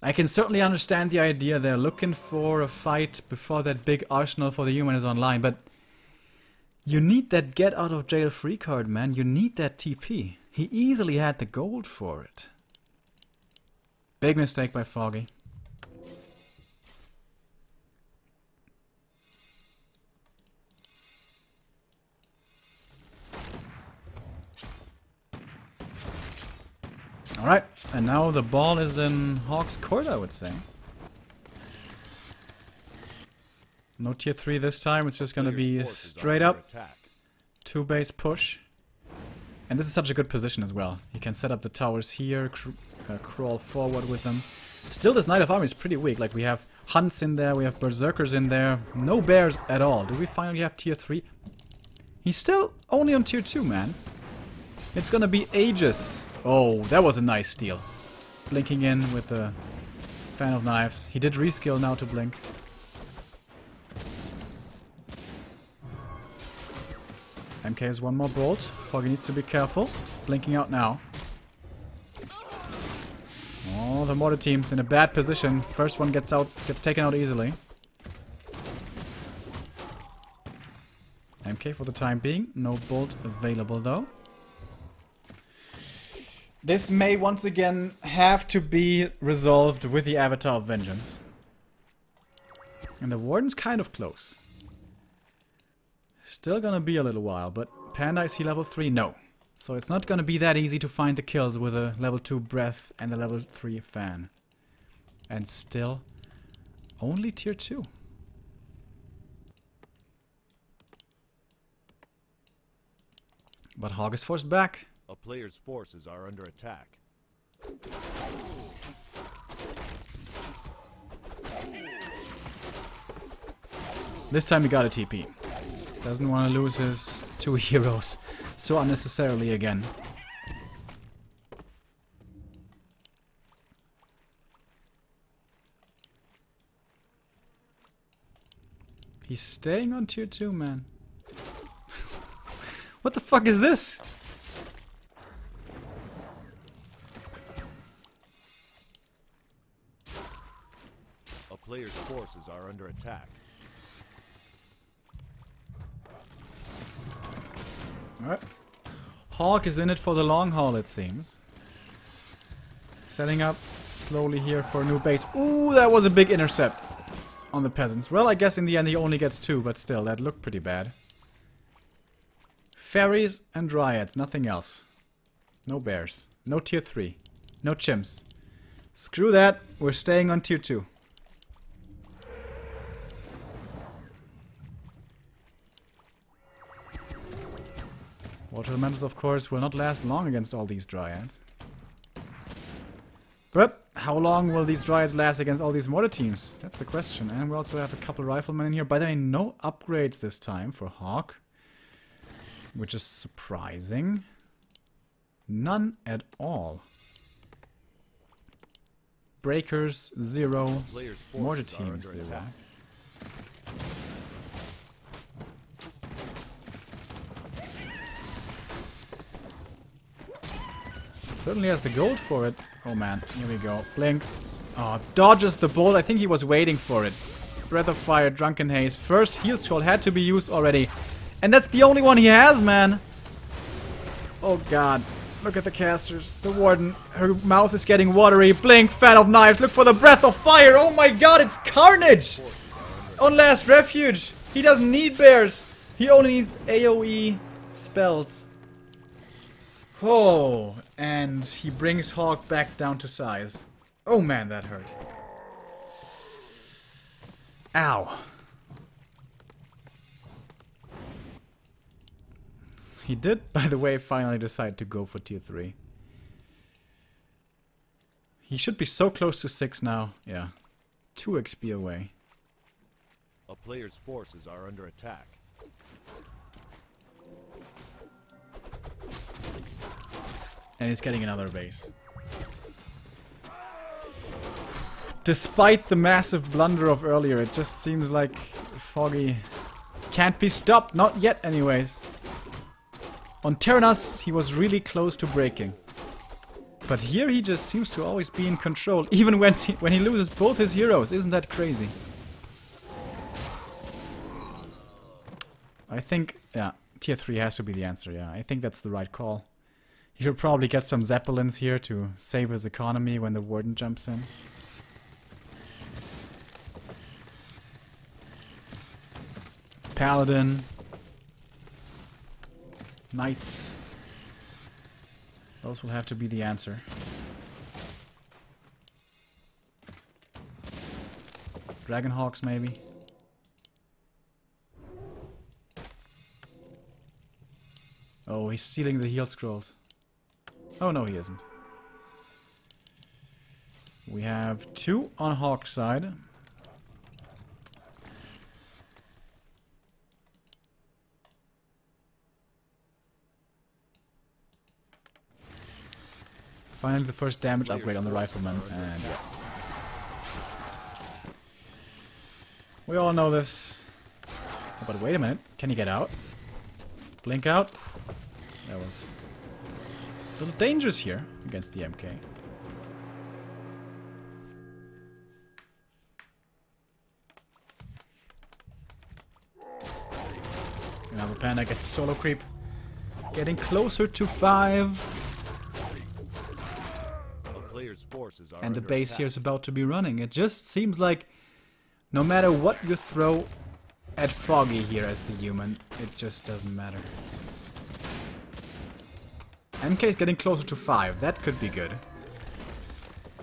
I can certainly understand the idea they're looking for a fight before that big arsenal for the human is online, but you need that get out of jail free card, man. You need that TP. He easily had the gold for it. Big mistake by Foggy. Alright, and now the ball is in Hawk's court, I would say. No tier 3 this time, it's just gonna be straight up 2-base push. And this is such a good position as well. You can set up the towers here, crawl forward with them. Still, this Knight of Army is pretty weak. Like, we have Hunts in there, we have Berserkers in there. No bears at all. Do we finally have tier 3? He's still only on tier 2, man. It's gonna be ages. Oh, that was a nice steal. Blinking in with the fan of knives. He did reskill now to blink. MK has one more bolt. Foggy needs to be careful. Blinking out now. Oh, the mortar team's in a bad position. First one gets taken out easily. MK for the time being. No bolt available though. This may once again have to be resolved with the Avatar of Vengeance. And the Warden's kind of close. Still gonna be a little while, but Panda, is he level 3? No. So it's not gonna be that easy to find the kills with a level 2 breath and a level 3 fan. And still, only tier 2. But Hog is forced back. A player's forces are under attack. This time he got a TP. Doesn't want to lose his 2 heroes so unnecessarily again. He's staying on tier 2, man. What the fuck is this? A player's forces are under attack. Alright. Hawk is in it for the long haul, it seems. Setting up slowly here for a new base. Ooh, that was a big intercept on the peasants. Well, I guess in the end he only gets 2, but still, that looked pretty bad. Fairies and dryads, nothing else. No bears. No tier 3. No chimps. Screw that, we're staying on tier 2. Water elementals, of course, will not last long against all these dryads. But how long will these dryads last against all these mortar teams? That's the question. And we also have a couple riflemen in here. By the way, no upgrades this time for Hawk, which is surprising. None at all. Breakers, 0. Mortar teams, 0. Certainly has the gold for it. Oh man, here we go. Blink. Oh, dodges the bolt. I think he was waiting for it. Breath of Fire, Drunken Haze. First heal scroll had to be used already. And that's the only one he has, man. Oh god. Look at the casters. The Warden. Her mouth is getting watery. Blink, Fan of Knives. Look for the Breath of Fire. Oh my god, it's Carnage! On Last Refuge. He doesn't need bears. He only needs AoE spells. Oh, and he brings Hawk back down to size. Oh man, that hurt. Ow. He did, by the way, finally decide to go for tier 3. He should be so close to 6 now. Yeah. 2 XP away. A player's forces are under attack. And he's getting another base. Despite the massive blunder of earlier, it just seems like Foggy can't be stopped. Not yet, anyways. On Terenas, he was really close to breaking. But here he just seems to always be in control, even when he loses both his heroes. Isn't that crazy? I think, yeah, tier 3 has to be the answer, yeah. I think that's the right call. He should probably get some Zeppelins here to save his economy when the Warden jumps in. Paladin. Knights. Those will have to be the answer. Dragonhawks, maybe. Oh, he's stealing the heal scrolls. Oh, no, he isn't. We have 2 on Hawk's side. Finally, the first damage upgrade on the rifleman, and yeah. We all know this. Oh, but wait a minute, can he get out? Blink out? That was a little dangerous here against the MK. Now the Panda gets a solo creep. Getting closer to 5. And the base here is about to be running. It just seems like no matter what you throw at Foggy here as the human, it just doesn't matter. MK is getting closer to 5. That could be good.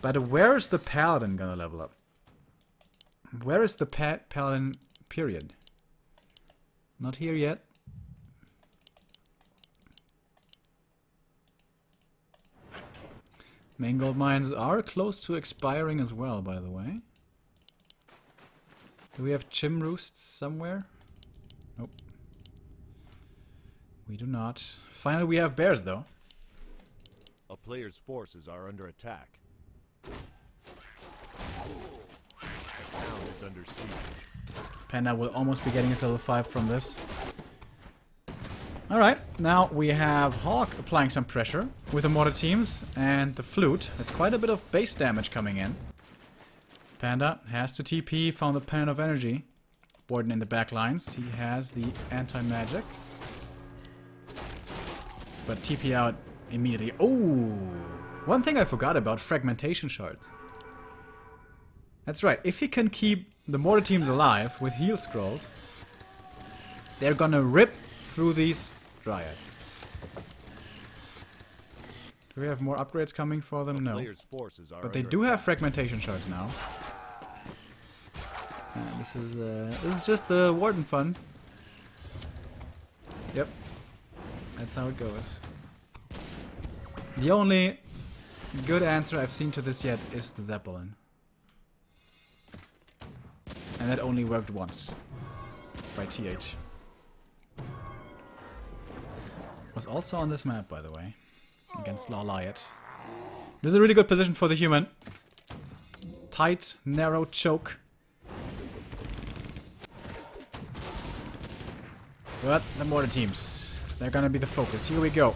But where is the Paladin gonna level up? Where is the Paladin period? Not here yet. Main gold mines are close to expiring as well, by the way. Do we have chim roosts somewhere? Nope. We do not. Finally, we have bears, though. A player's forces are under attack. The town is under siege. Panda will almost be getting his level 5 from this. Alright, now we have Hawk applying some pressure with the mortar teams and the flute. That's quite a bit of base damage coming in. Panda has to TP, found the Pen of Energy. Warden in the back lines. He has the anti-magic. But TP out immediately. Oh! One thing I forgot about, fragmentation shards. That's right, if he can keep the mortar teams alive with heal scrolls, they're gonna rip through these dryads. Do we have more upgrades coming for them? No. But they do have fragmentation shards now. And this is just the Warden fun. Yep. That's how it goes. The only good answer I've seen to this yet is the Zeppelin. And that only worked once. By TH. Was also on this map, by the way. Against Lawliot. This is a really good position for the human. Tight, narrow choke. But the mortar teams, they're gonna be the focus. Here we go.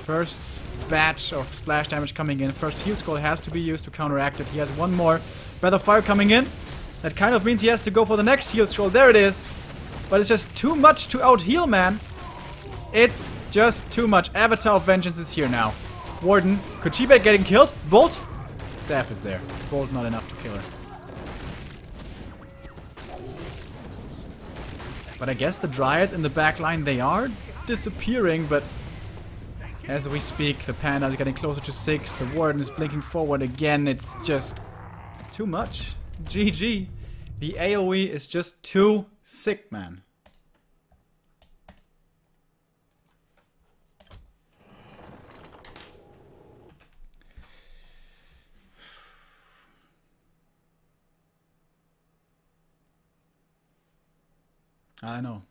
First batch of splash damage coming in. First heal scroll has to be used to counteract it. He has one more Breath of Fire coming in. That kind of means he has to go for the next heal scroll. There it is. But it's just too much to out-heal, man. It's just too much. Avatar of Vengeance is here now. Warden, could she be getting killed? Bolt? Staff is there. Bolt not enough to kill her. But I guess the Dryads in the back line, they are disappearing, but as we speak, the Panda is getting closer to 6. The Warden is blinking forward again. It's just too much. GG. The AoE is just too sick, man. I know.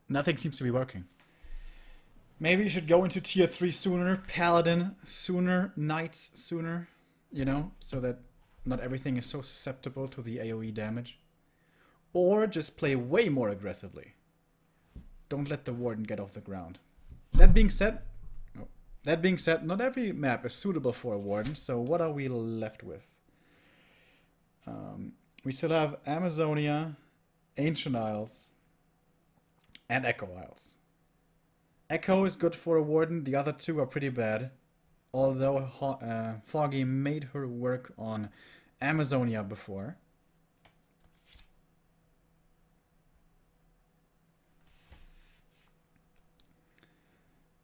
Nothing seems to be working. Maybe you should go into tier 3 sooner, Paladin sooner, Knights sooner, you know, so that not everything is so susceptible to the AoE damage. Or just play way more aggressively. Don't let the Warden get off the ground. That being said, not every map is suitable for a Warden, so what are we left with? We still have Amazonia, Ancient Isles, and Echo Isles. Echo is good for a Warden, the other two are pretty bad. Although Foggy made her work on Amazonia before.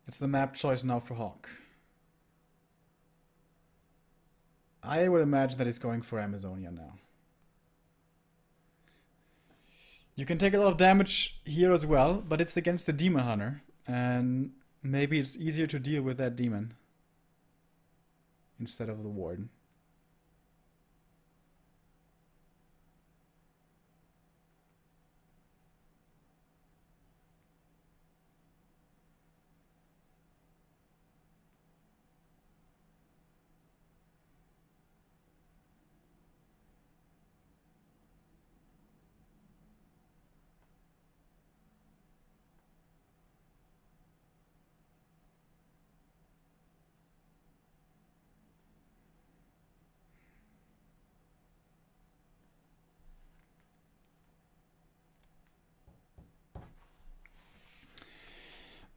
It's the map choice now for Hawk. I would imagine that he's going for Amazonia now. You can take a lot of damage here as well, but it's against the Demon Hunter. And maybe it's easier to deal with that demon instead of the Warden.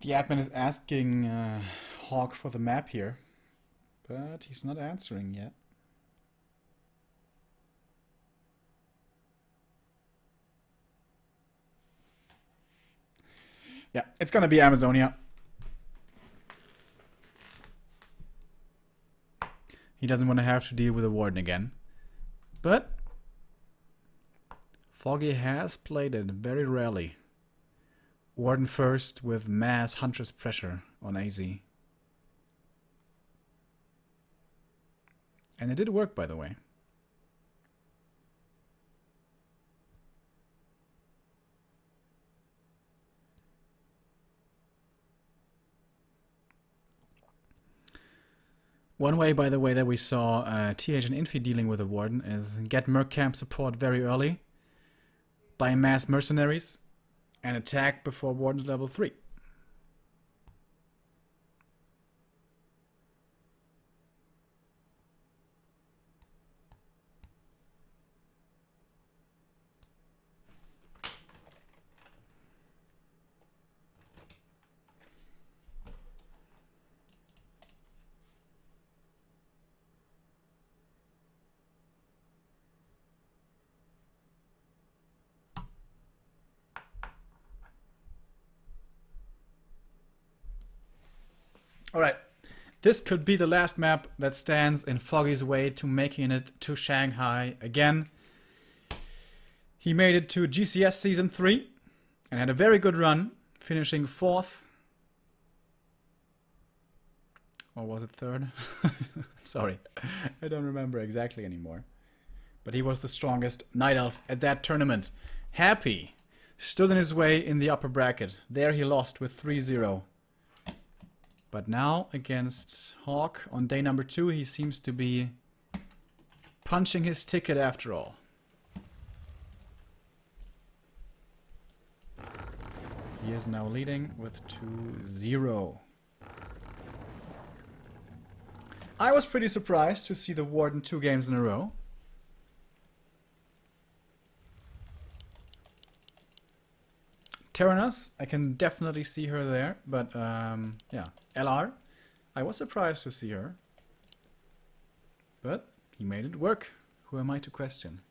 The admin is asking Hawk for the map here, but he's not answering yet. Yeah, it's gonna be Amazonia. He doesn't want to have to deal with a Warden again. But Foggy has played it very rarely. Warden first with mass Huntress pressure on AZ. And it did work, by the way. One way, by the way, that we saw TH and Infi dealing with the Warden is get Merc Camp support very early, buy mass mercenaries, and attack before Warden's level 3. Alright, this could be the last map that stands in Foggy's way to making it to Shanghai again. He made it to GCS Season 3 and had a very good run, finishing 4th. Or was it 3rd? Sorry, I don't remember exactly anymore. But he was the strongest Night Elf at that tournament. Happy stood in his way in the upper bracket. There he lost with 3-0. But now, against Hawk, on day number 2, he seems to be punching his ticket after all. He is now leading with 2-0. I was pretty surprised to see the Warden 2 games in a row. Terenas, I can definitely see her there, but yeah, LR, I was surprised to see her, but he made it work. Who am I to question?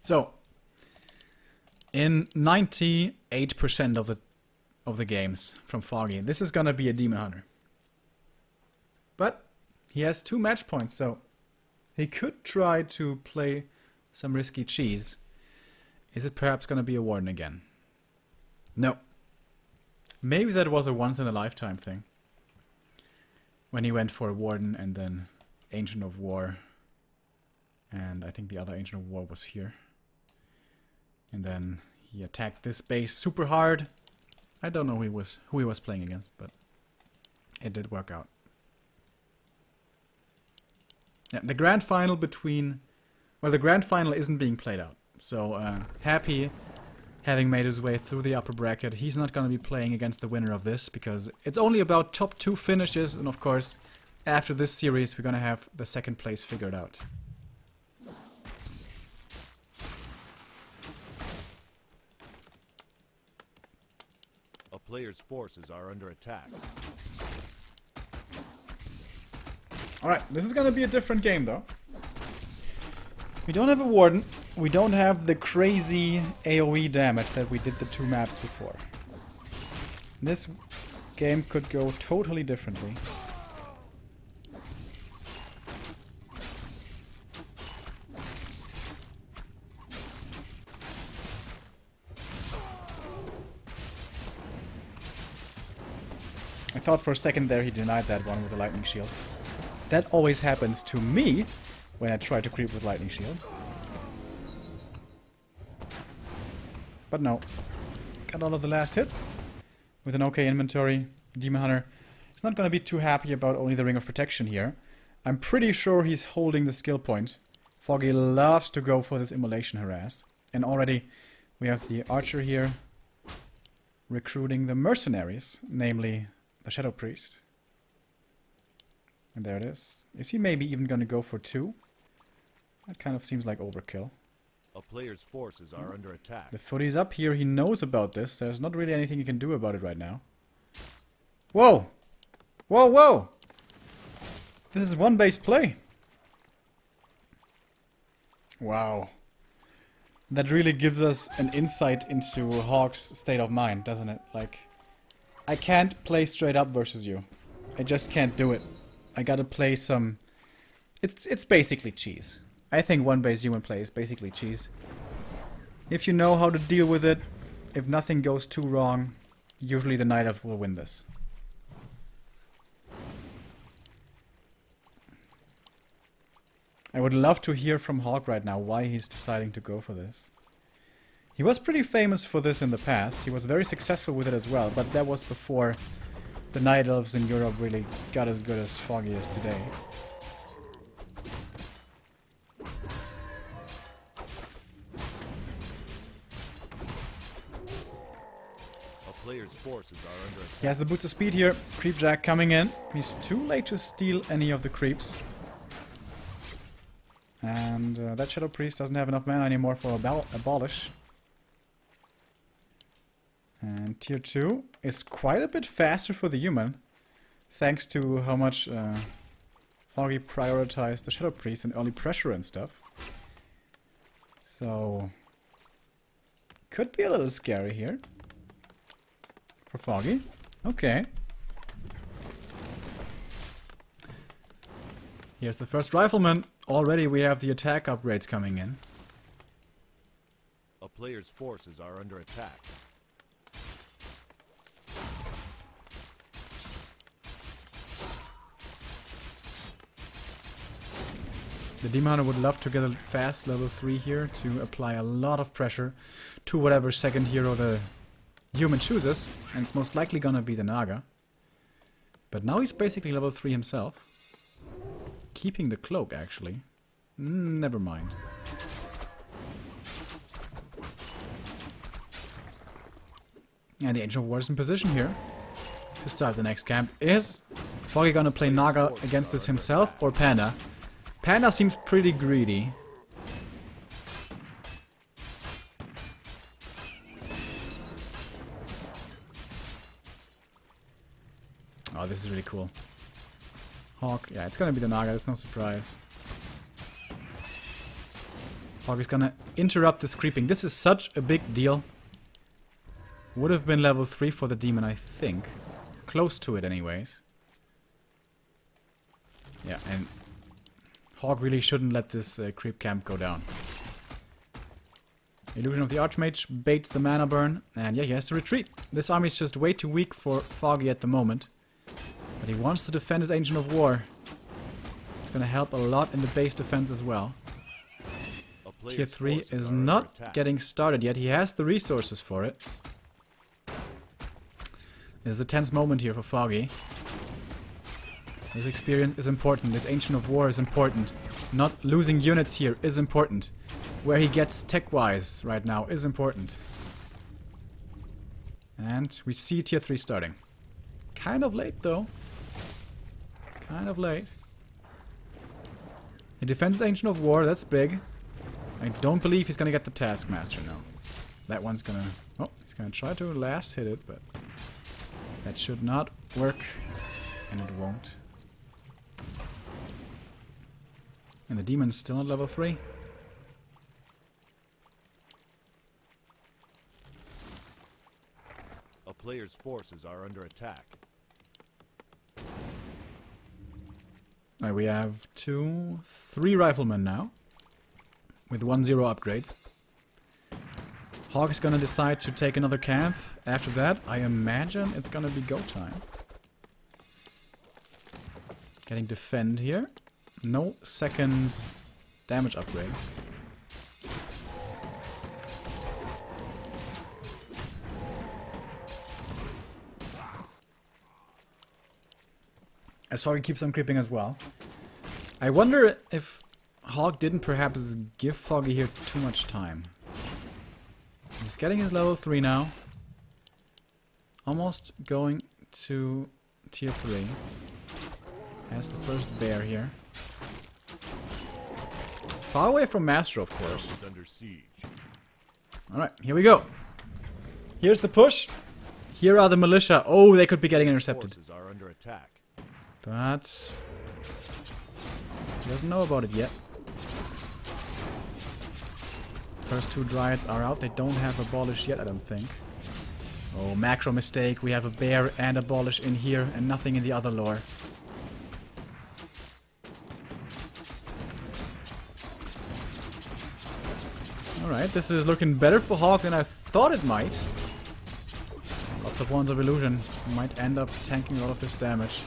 So, in 98% of the games from Foggy, this is gonna be a Demon Hunter, but he has 2 match points, so he could try to play some risky cheese. Is it perhaps going to be a Warden again? No. Maybe that was a once-in-a-lifetime thing. When he went for a Warden and then Ancient of War. And I think the other Ancient of War was here. And then he attacked this base super hard. I don't know who he was playing against, but it did work out. Yeah, the grand final between... Well, the grand final isn't being played out. So, Happy, having made his way through the upper bracket, he's not going to be playing against the winner of this, because it's only about top 2 finishes, and of course, after this series, we're going to have the 2nd place figured out. A player's forces are under attack. Alright, this is gonna be a different game though. We don't have a Warden, we don't have the crazy AoE damage that we did the 2 maps before. This game could go totally differently. I thought for a second there he denied that one with the lightning shield. That always happens to me when I try to creep with lightning shield. But no. Got all of the last hits. With an okay inventory. Demon Hunter is not going to be too happy about only the Ring of Protection here. I'm pretty sure he's holding the skill point. Foggy loves to go for this Immolation Harass. And already we have the Archer here recruiting the Mercenaries, namely the Shadow Priest. And there it is. Is he maybe even going to go for 2? That kind of seems like overkill. A player's forces are under attack. The footy's up here. He knows about this. There's not really anything he can do about it right now. Whoa! Whoa, whoa! This is one base play. Wow. That really gives us an insight into Hawk's state of mind, doesn't it? Like, I can't play straight up versus you. I just can't do it. I gotta play some... It's basically cheese. I think one base human play is basically cheese. If you know how to deal with it, if nothing goes too wrong, usually the Night Elf will win this. I would love to hear from Hawk right now why he's deciding to go for this. He was pretty famous for this in the past. He was very successful with it as well, but that was before the Night Elves in Europe really got as good as Foggy is today. Player's forces are under attack. He has the boots of speed here. Creep Jack coming in. He's too late to steal any of the creeps. And that Shadow Priest doesn't have enough mana anymore for Abolish. And tier 2 is quite a bit faster for the human. Thanks to how much Foggy prioritized the Shadow Priest and early pressure and stuff. So... could be a little scary here. For Foggy. Okay. Here's the first Rifleman. Already we have the attack upgrades coming in. A player's forces are under attack. The Demon Hunter would love to get a fast level 3 here to apply a lot of pressure to whatever second hero the human chooses, and it's most likely gonna be the Naga. But now he's basically level 3 himself. Keeping the cloak, actually. Never mind. And the Ancient of War is in position here to start the next camp. Is Foggy gonna play Naga against this himself or Panda? Panda seems pretty greedy. Oh, this is really cool. Hawk, yeah, it's gonna be the Naga, it's no surprise. Hawk is gonna interrupt this creeping. This is such a big deal. Would have been level 3 for the demon, I think. Close to it anyways. Yeah, and Hawk really shouldn't let this creep camp go down. Illusion of the Archmage baits the mana burn, and yeah, he has to retreat. This army is just way too weak for Foggy at the moment. But he wants to defend his Ancient of War. It's gonna help a lot in the base defense as well. Tier 3 is not getting started yet. He has the resources for it. There's a tense moment here for Foggy. This experience is important. This Ancient of War is important. Not losing units here is important. Where he gets tech-wise right now is important. And we see tier 3 starting. Kind of late though. Kind of late. He defends Ancient of War, that's big. I don't believe he's gonna get the Taskmaster now. That one's gonna... oh, he's gonna try to last hit it, but... that should not work. And it won't. And the demon's still at level 3. A player's forces are under attack. Alright, we have 3 riflemen now. With 1-0 upgrades. Hawk is gonna decide to take another camp. After that, I imagine it's gonna be go time. Getting defend here. No second damage upgrade. As Foggy keeps on creeping as well. I wonder if Hawk didn't perhaps give Foggy here too much time. He's getting his level 3 now. Almost going to tier 3. Has the first bear here. Far away from Master, of course. Alright, here we go. Here's the push. Here are the militia. Oh, they could be getting intercepted. But he doesn't know about it yet. First 2 Dryads are out. They don't have Abolish yet, I don't think. Oh, macro mistake. We have a bear and a abolish in here and nothing in the other lore. Alright, this is looking better for Hawk than I thought it might. Lots of Wands of Illusion. Might end up tanking a lot of this damage.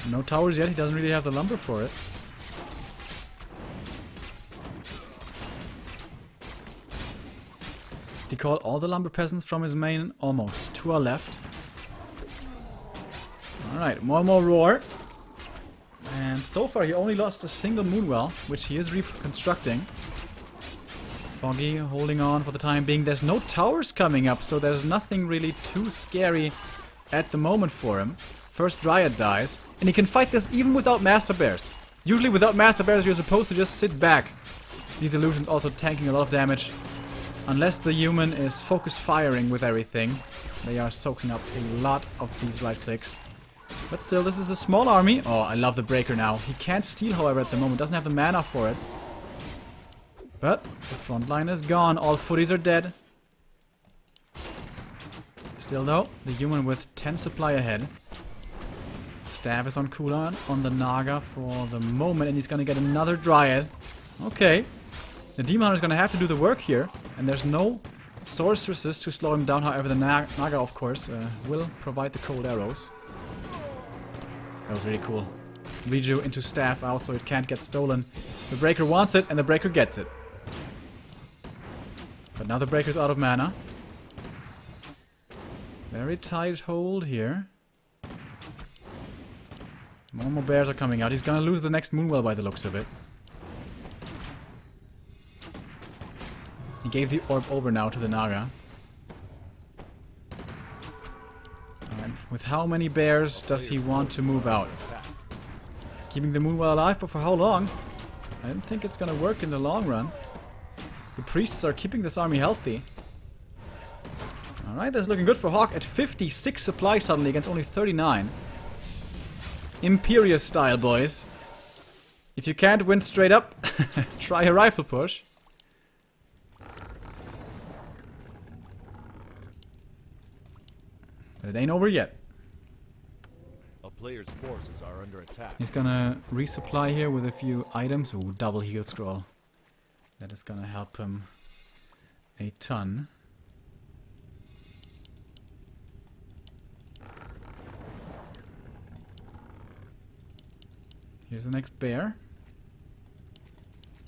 No towers yet, he doesn't really have the lumber for it. He called all the lumber peasants from his main? Almost. 2 are left. Alright, more and more roar. And so far he only lost a single Moonwell, which he is reconstructing. Foggy holding on for the time being. There's no towers coming up, so there's nothing really too scary at the moment for him. First Dryad dies, and he can fight this even without Master Bears. Usually without Master Bears you're supposed to just sit back. These illusions also tanking a lot of damage. Unless the human is focus firing with everything, they are soaking up a lot of these right clicks. But still, this is a small army. Oh, I love the breaker now. He can't steal, however, at the moment. Doesn't have the mana for it. But the front line is gone. All footies are dead. Still, though, the human with 10 supply ahead. Staff is on cooldown on the Naga for the moment, and he's gonna get another Dryad. Okay. The Demon Hunter is gonna have to do the work here, and there's no sorceresses to slow him down. However, the Naga, of course, will provide the cold arrows. That was really cool. Reju into staff out so it can't get stolen. The breaker wants it, and the breaker gets it. But now the breaker's out of mana. Very tight hold here. More and more bears are coming out. He's gonna lose the next Moonwell by the looks of it. He gave the orb over now to the Naga. And with how many bears does he want to move out? Keeping the Moonwell alive, but for how long? I don't think it's gonna work in the long run. The priests are keeping this army healthy. Alright, that's looking good for Hawk at 56 supply suddenly against only 39. Imperious style, boys. If you can't win straight up, try a rifle push. But it ain't over yet. A player's forces are under attack. He's gonna resupply here with a few items. Ooh, double heal scroll. That is gonna help him a ton. Here's the next bear.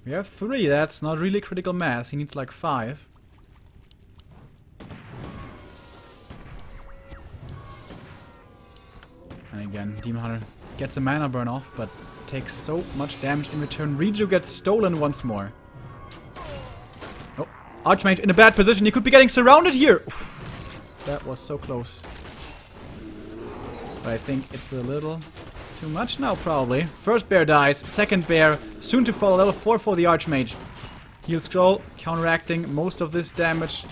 We have 3. That's not really critical mass. He needs like 5. And again, Demon Hunter gets a mana burn off, but takes so much damage in return. Reju gets stolen once more. Oh, Archmage in a bad position. He could be getting surrounded here. Oof, that was so close. But I think it's a little too much now, probably. First bear dies. Second bear soon to follow. Level 4 for the Archmage. Heal scroll, counteracting most of this damage.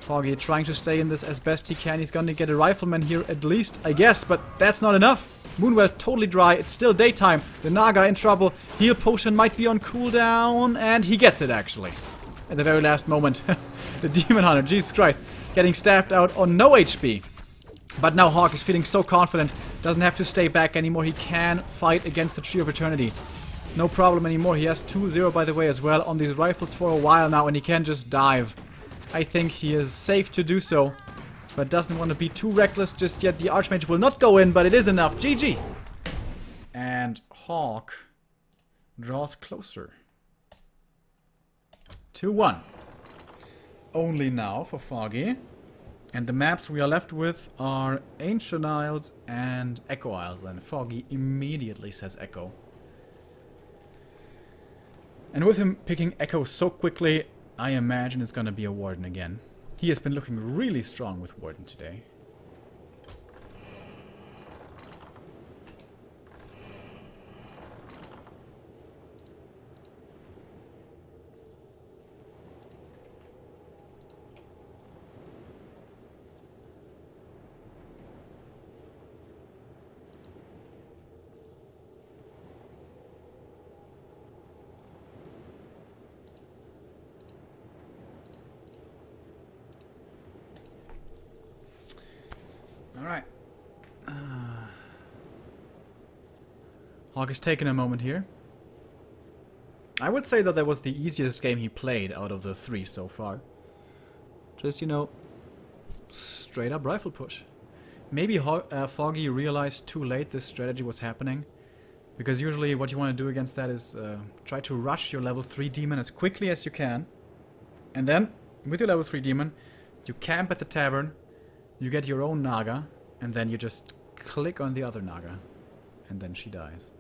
Foggy trying to stay in this as best he can. He's gonna get a rifleman here at least, I guess, but that's not enough. Moonwell's totally dry. It's still daytime. The Naga in trouble. Heal potion might be on cooldown, and he gets it actually. At the very last moment. The Demon Hunter, Jesus Christ, getting staffed out on no HP. But now Hawk is feeling so confident. Doesn't have to stay back anymore. He can fight against the Tree of Eternity. No problem anymore. He has 2-0 by the way as well on these rifles for a while now, and he can just dive. I think he is safe to do so, but doesn't want to be too reckless just yet. The Archmage will not go in, but it is enough. GG! And Hawk draws closer. 2-1. Only now for Foggy. And the maps we are left with are Ancient Isles and Echo Isles. And Foggy immediately says Echo. And with him picking Echo so quickly, I imagine it's gonna be a Warden again. He has been looking really strong with Warden today. Alright. Hawk is taking a moment here. I would say that was the easiest game he played out of the 3 so far. Just, you know, straight up rifle push. Maybe Foggy realized too late this strategy was happening. Because usually what you want to do against that is try to rush your level 3 demon as quickly as you can. And then, with your level 3 demon, you camp at the tavern, you get your own Naga, and then you just click on the other Naga. And then she dies.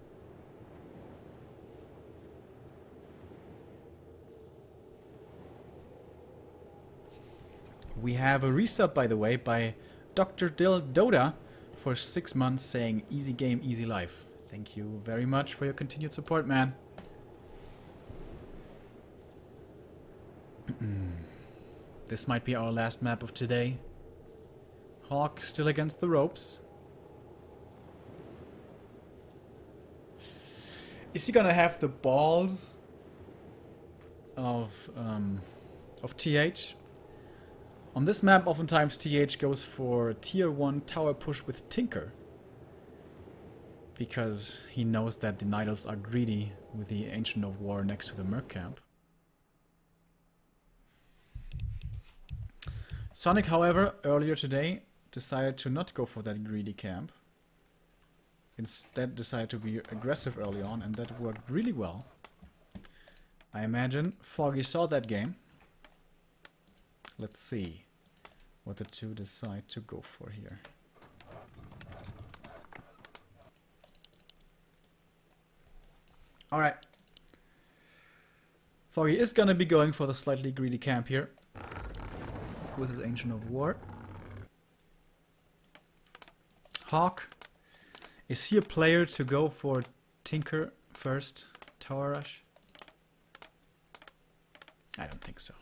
We have a resub, by the way, by Dr. Dil Doda for 6 months saying, easy game, easy life. Thank you very much for your continued support, man. This might be our last map of today. Hawk still against the ropes. Is he gonna have the balls of TH? On this map, oftentimes TH goes for tier 1 tower push with Tinker. Because he knows that the Night Elves are greedy with the Ancient of War next to the Merc camp. Sonic, however, earlier today decided to not go for that greedy camp. Instead decided to be aggressive early on, and that worked really well. I imagine Foggy saw that game. Let's see what the two decide to go for here. Alright. Foggy is gonna be going for the slightly greedy camp here. With his Ancient of War. Hawk. Is he a player to go for Tinker first? Tower rush? I don't think so.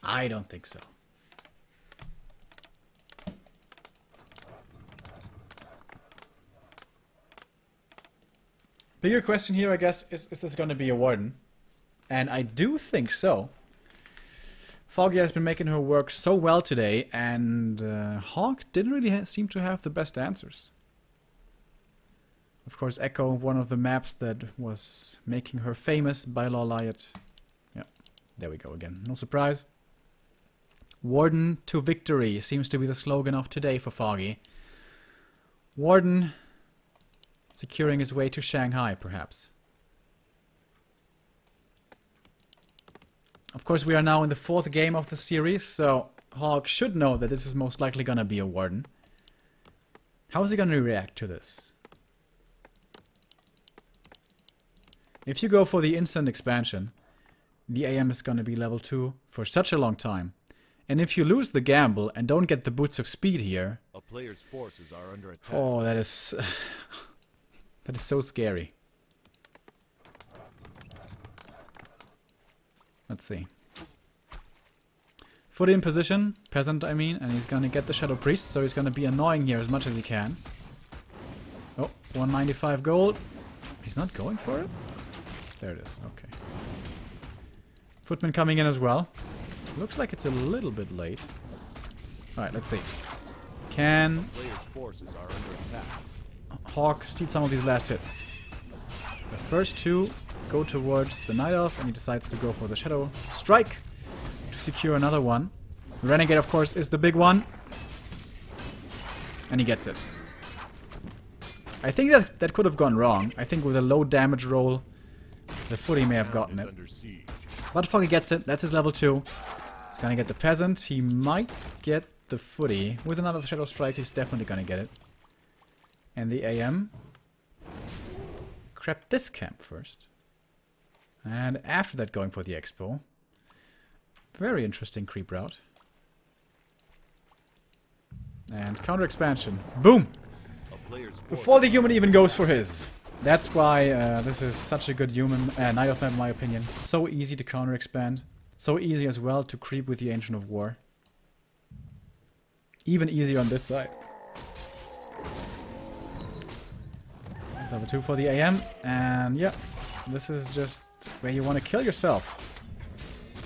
I don't think so. Bigger question here, I guess, is this going to be a Warden? And I do think so. Foggy has been making her work so well today, and Hawk didn't really seem to have the best answers. Of course, Echo, one of the maps that was making her famous by Law Lyot. Yeah, there we go again. No surprise. Warden to victory seems to be the slogan of today for Foggy. Warden securing his way to Shanghai, perhaps. Of course, we are now in the 4th game of the series, so Hawk should know that this is most likely gonna be a Warden. How is he gonna react to this? If you go for the instant expansion, the AM is gonna be level 2 for such a long time. And if you lose the gamble and don't get the boots of speed here... A player's forces are under attack. Oh, that is... that is so scary. Let's see. Foot in position, peasant I mean, and he's gonna get the Shadow Priest, so he's gonna be annoying here as much as he can. Oh, 195 gold. He's not going for it? There it is, okay. Footman coming in as well. Looks like it's a little bit late. Alright, let's see. Can Player's forces are under attack. Hawk steal some of these last hits? The first two go towards the Night Elf, and he decides to go for the Shadow Strike to secure another one. The Renegade, of course, is the big one. And he gets it. I think that could have gone wrong. I think with a low damage roll, the Footy may have gotten it. But Foggy gets it. That's his level 2. He's gonna get the Peasant. He might get the Footy. With another Shadow Strike, he's definitely gonna get it. And the AM crept this camp first. And after that, going for the Expo. Very interesting creep route. And counter expansion. Boom! Before the human even goes for his. That's why this is such a good human Night Elf map in my opinion. So easy to counter expand. So easy as well to creep with the Ancient of War. Even easier on this side. There's level 2 for the AM. And yeah, this is just where you want to kill yourself.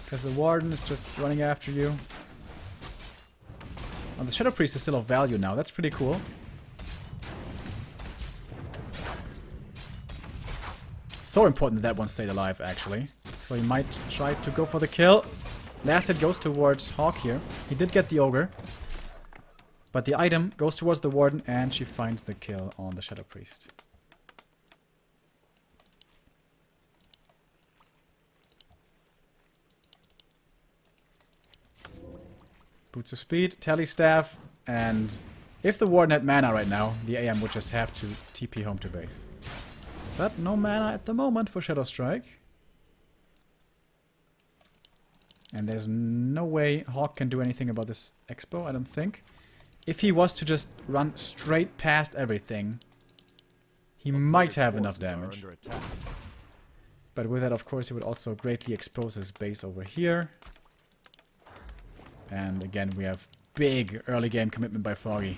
Because the Warden is just running after you. Oh, the Shadow Priest is still of value now. That's pretty cool. So important that that one stayed alive, actually. So he might try to go for the kill. Last hit goes towards Hawk here. He did get the Ogre. But the item goes towards the Warden, and she finds the kill on the Shadow Priest. Boots of Speed, Tally Staff, and if the Warden had mana right now, the AM would just have to TP home to base. But no mana at the moment for Shadow Strike. And there's no way Hawk can do anything about this Expo, I don't think. If he was to just run straight past everything, he might have enough damage. But with that, of course, he would also greatly expose his base over here. And again, we have big early game commitment by Foggy.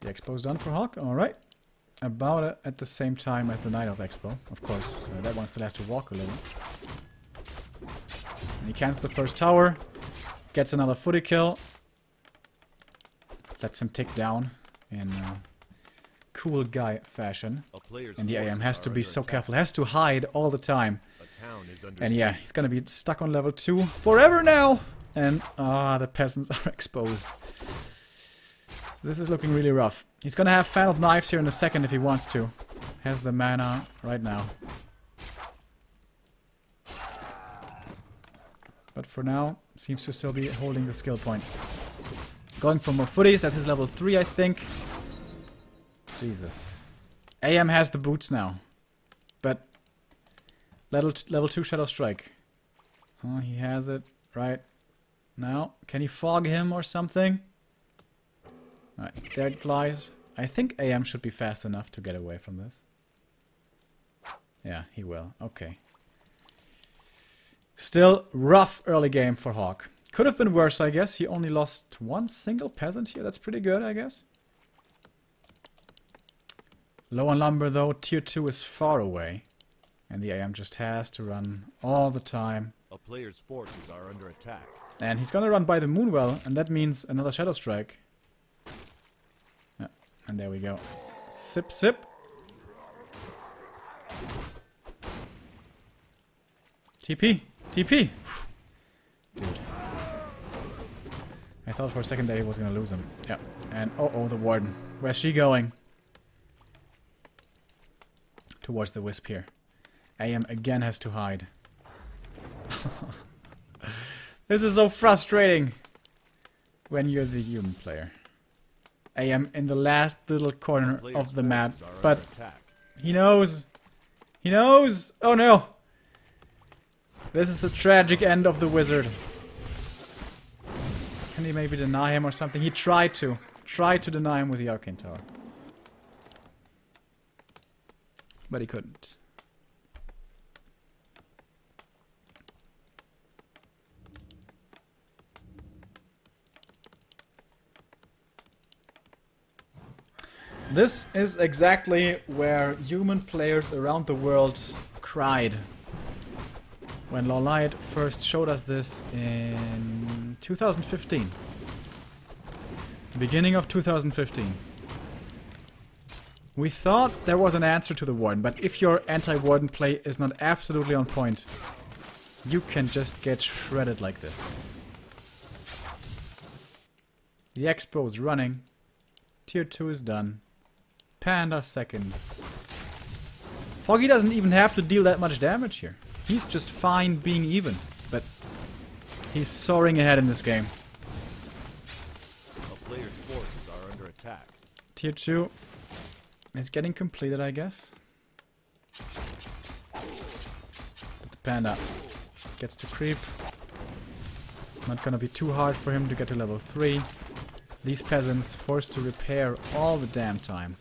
The Expo's done for Hawk, alright. About at the same time as the Knight of Expo. Of course, that one still has to walk a little. And he cancels the first tower. Gets another footy kill. Lets him tick down in cool guy fashion. And the AM has to be so careful. Has to hide all the time. And yeah, he's gonna be stuck on level 2 forever now. And the peasants are exposed. This is looking really rough. He's gonna have Fan of Knives here in a second if he wants to. Has the mana right now. But for now, seems to still be holding the skill point. Going for more footies. That's his level 3, I think. Jesus. AM has the boots now. But level 2 Shadow Strike. Oh, he has it right now. Can he fog him or something? Alright, there it flies. I think AM should be fast enough to get away from this. Yeah, he will. Okay. Still rough early game for Hawk. Could have been worse, I guess. He only lost one single peasant here. That's pretty good, I guess. Low on lumber, though. Tier 2 is far away. And the AM just has to run all the time. A player's forces are under attack. And he's gonna run by the Moonwell, and that means another Shadow Strike. Yeah, and there we go. Sip, sip. TP. TP! Dude. I thought for a second that he was gonna lose him. Yeah. And oh, the Warden. Where's she going? Towards the Wisp here. AM again has to hide. This is so frustrating when you're the human player. AM in the last little corner of the map. But he knows. He knows! Oh no! This is the tragic end of the wizard. Can he maybe deny him or something? He tried to. Tried to deny him with the Arcane Tower. But he couldn't. This is exactly where human players around the world cried. When Lawlight first showed us this in 2015. The beginning of 2015. We thought there was an answer to the Warden, but if your anti-Warden play is not absolutely on point, you can just get shredded like this. The Expo is running. Tier 2 is done. Panda second. Foggy doesn't even have to deal that much damage here. He's just fine being even, but he's soaring ahead in this game. A player's forces are under attack. Tier 2 is getting completed, I guess. But the Panda gets to creep. Not gonna be too hard for him to get to level 3. These peasants forced to repair all the damn time.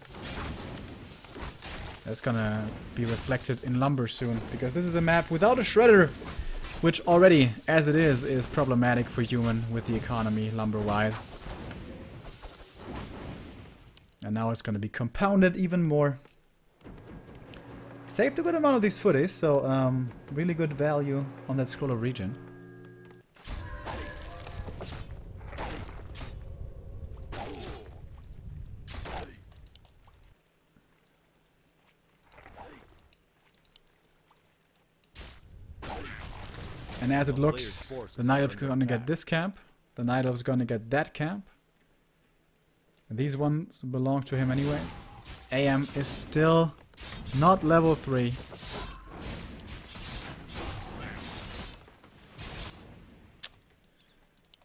That's gonna be reflected in lumber soon, because this is a map without a shredder. which already, as it is problematic for human with the economy, lumber-wise. And now it's going to be compounded even more. Saved a good amount of these footies, so really good value on that scroll of regen. And as it looks, the Night Elf's gonna get this camp, the Night Elf's gonna get that camp. And these ones belong to him anyways. AM is still not level 3.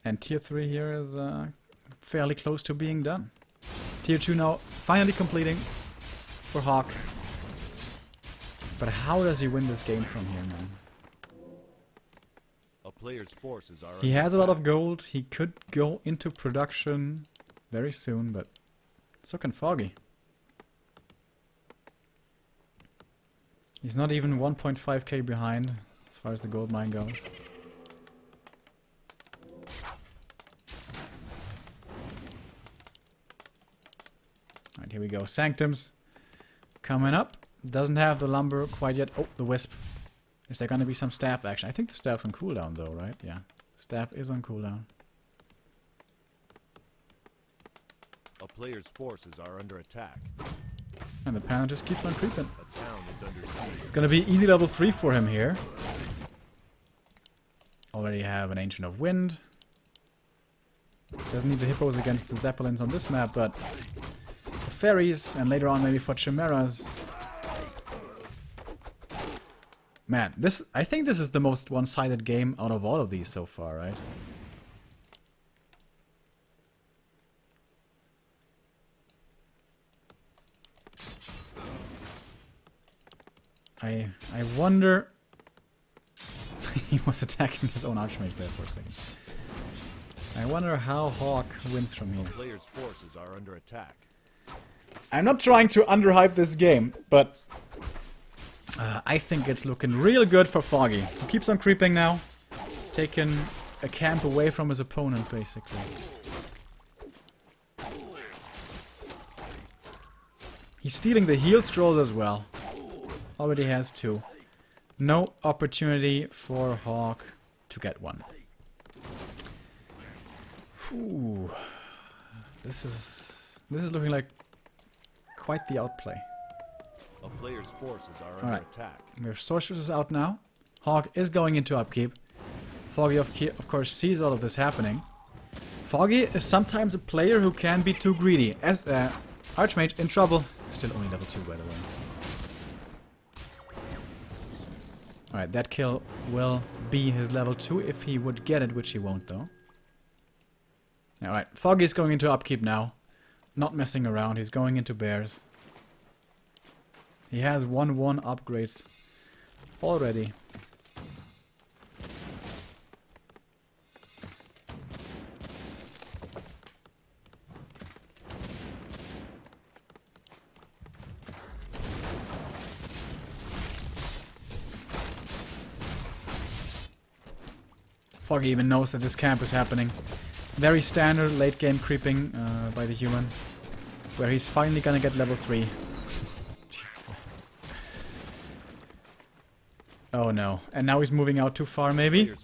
And tier 3 here is fairly close to being done. Tier 2 now finally completing for Hawk. But how does he win this game from here, man? Player's forces are he has a lot of gold. He could go into production very soon, but so can Foggy. He's not even 1.5k behind as far as the gold mine goes. Alright, here we go. Sanctums coming up. Doesn't have the lumber quite yet. Oh, the wisp. Is there going to be some staff action? I think the staff's on cooldown though, right? Yeah. Staff is on cooldown. A player's forces are under attack. And the panel just keeps on creeping. A town is under siege. It's going to be easy level 3 for him here. Already have an Ancient of Wind. Doesn't need the hippos against the zeppelins on this map, but for fairies and later on maybe for chimeras. Man, I think this is the most one-sided game out of all of these so far, right? I wonder... He was attacking his own Archmage there for a second. I wonder how Hawk wins from here. Player's forces are under attack. I'm not trying to underhype this game, but I think it's looking real good for Foggy. He keeps on creeping now, taking a camp away from his opponent, basically. He's stealing the heal scrolls as well. Already has 2. No opportunity for Hawk to get one. Whew. This is looking like quite the outplay. A player's forces are under attack. We have sorceresses out now. Hawk is going into upkeep. Foggy of course sees all of this happening. Foggy is sometimes a player who can be too greedy. As Archmage in trouble. Still only level 2 by the way. Alright, that kill will be his level 2 if he would get it, which he won't though. Alright, Foggy's going into upkeep now. Not messing around, he's going into bears. He has 1-1 upgrades already. Foggy even knows that this camp is happening. Very standard late game creeping by the human. Where he's finally gonna get level 3. Jesus Christ. Oh no. And now he's moving out too far maybe.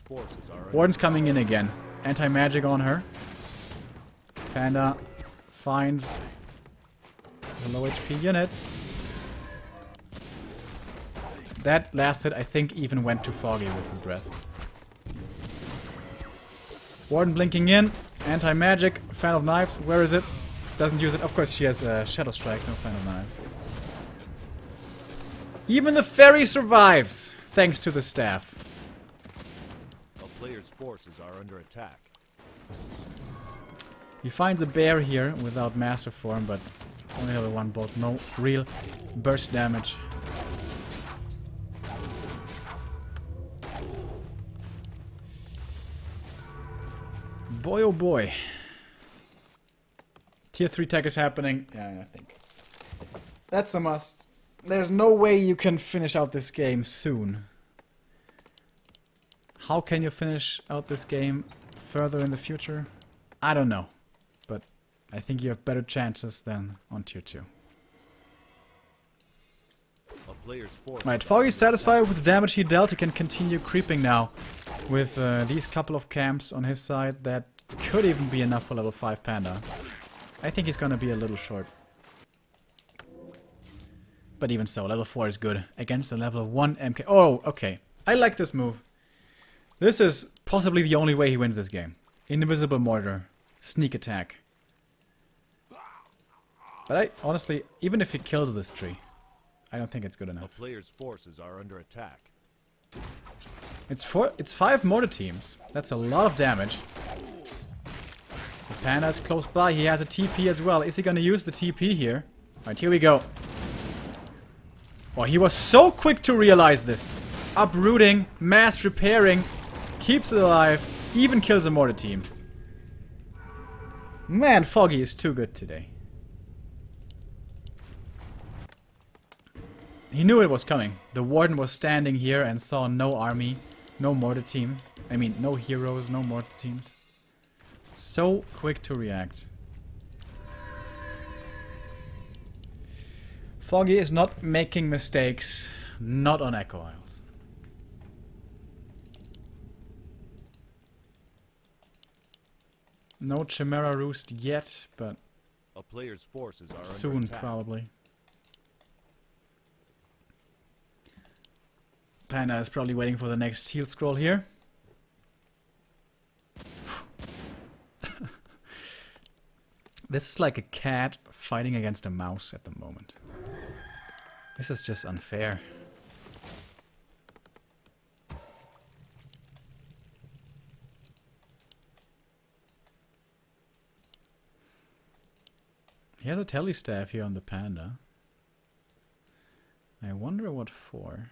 Warden's coming in again. Anti-magic on her. Panda finds the low HP units. That lasted, I think, even went to Foggy with the breath. Warden blinking in. Anti-magic. Fan of knives. Where is it? Doesn't use it. Of course, she has Shadow Strike. No fan of knives. Even the fairy survives, thanks to the staff. A player's forces are under attack. He finds a bear here without master form, but it's only level 1 bolt. No real burst damage. Boy oh boy. Tier 3 tech is happening. Yeah, I think. That's a must. There's no way you can finish out this game soon. How can you finish out this game further in the future? I don't know. But I think you have better chances than on tier 2. Alright, Foggy's satisfied with the damage he dealt. He can continue creeping now with these couple of camps on his side that could even be enough for level 5 Panda. I think he's gonna be a little short. But even so, level 4 is good against a level 1 MK. Oh, okay. I like this move. This is possibly the only way he wins this game. Invisible Mortar. Sneak attack. But I honestly, even if he kills this tree, I don't think it's good enough. A player's forces are under attack. It's 5 mortar teams. That's a lot of damage. The Panda is close by. He has a TP as well. Is he gonna use the TP here? Alright, here we go. Oh, he was so quick to realize this. Uprooting, mass repairing, keeps it alive, even kills a mortar team. Man, Foggy is too good today. He knew it was coming. The Warden was standing here and saw no army, no mortar teams. I mean, no heroes, no mortar teams. So quick to react. Foggy is not making mistakes, not on Echo Isles. No Chimera Roost yet, but a player's forces are soon under attack. Probably. Panda is probably waiting for the next heal scroll here. This is like a cat fighting against a mouse at the moment. This is just unfair. He has a telestaff here on the Panda. I wonder what for.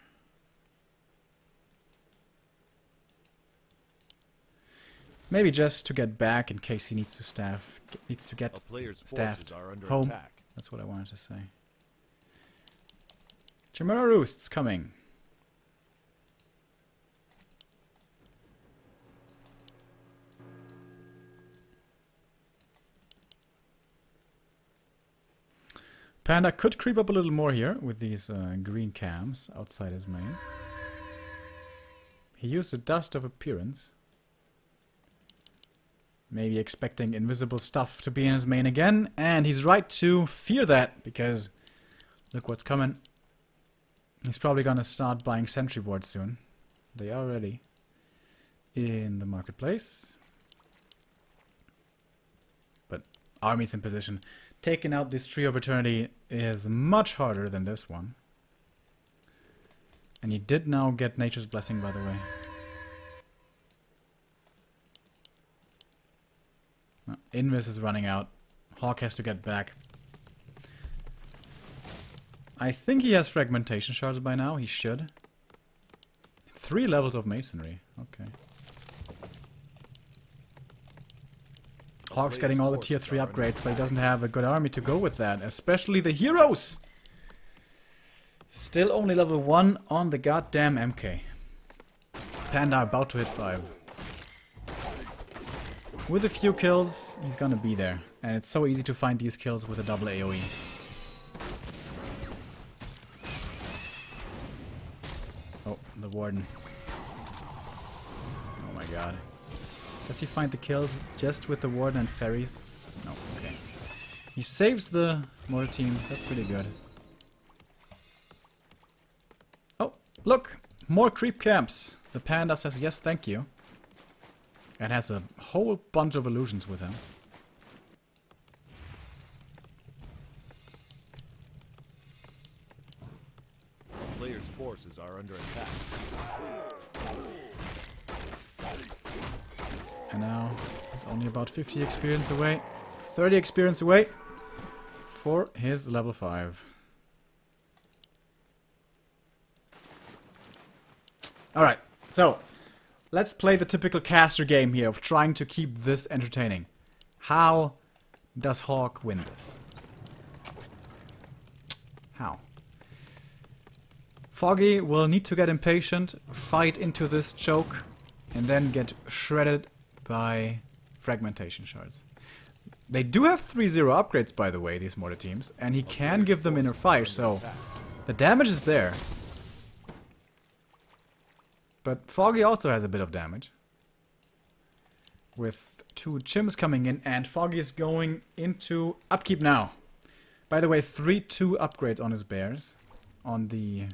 Maybe just to get back in case he needs to get staffed home. Attack. That's what I wanted to say. Chimera Roost's coming. Panda could creep up a little more here with these green cams outside his main. He used a Dust of Appearance. Maybe expecting invisible stuff to be in his main again, and he's right to fear that, because look what's coming. He's probably gonna start buying sentry boards soon. They are ready in the marketplace. But armies in position. Taking out this Tree of Eternity is much harder than this one. And he did now get Nature's Blessing, by the way. Invis is running out. Hawk has to get back. I think he has Fragmentation Shards by now. He should. 3 levels of Masonry. Okay. Hawk's getting all the tier 3 upgrades, but he doesn't have a good army to go with that. Especially the heroes! Still only level 1 on the goddamn MK. Panda about to hit 5. With a few kills, he's gonna be there. And it's so easy to find these kills with a double AoE. Oh, the Warden. Oh my god. Does he find the kills just with the Warden and Fairies? No, okay. He saves the mortar teams, that's pretty good. Oh, look! More creep camps! The Panda says yes, thank you. And has a whole bunch of illusions with him. Player's forces are under attack. And now it's only about 50 experience away. 30 experience away for his level 5. Alright, so let's play the typical caster game here of trying to keep this entertaining. How does Hawk win this? How? Foggy will need to get impatient, fight into this choke, and then get shredded by fragmentation shards. They do have 3-0 upgrades, by the way, these mortar teams, and he can give them inner fire, so the damage is there. But Foggy also has a bit of damage. With 2 chims coming in, and Foggy is going into upkeep now. By the way, 3-2 upgrades on his bears. On the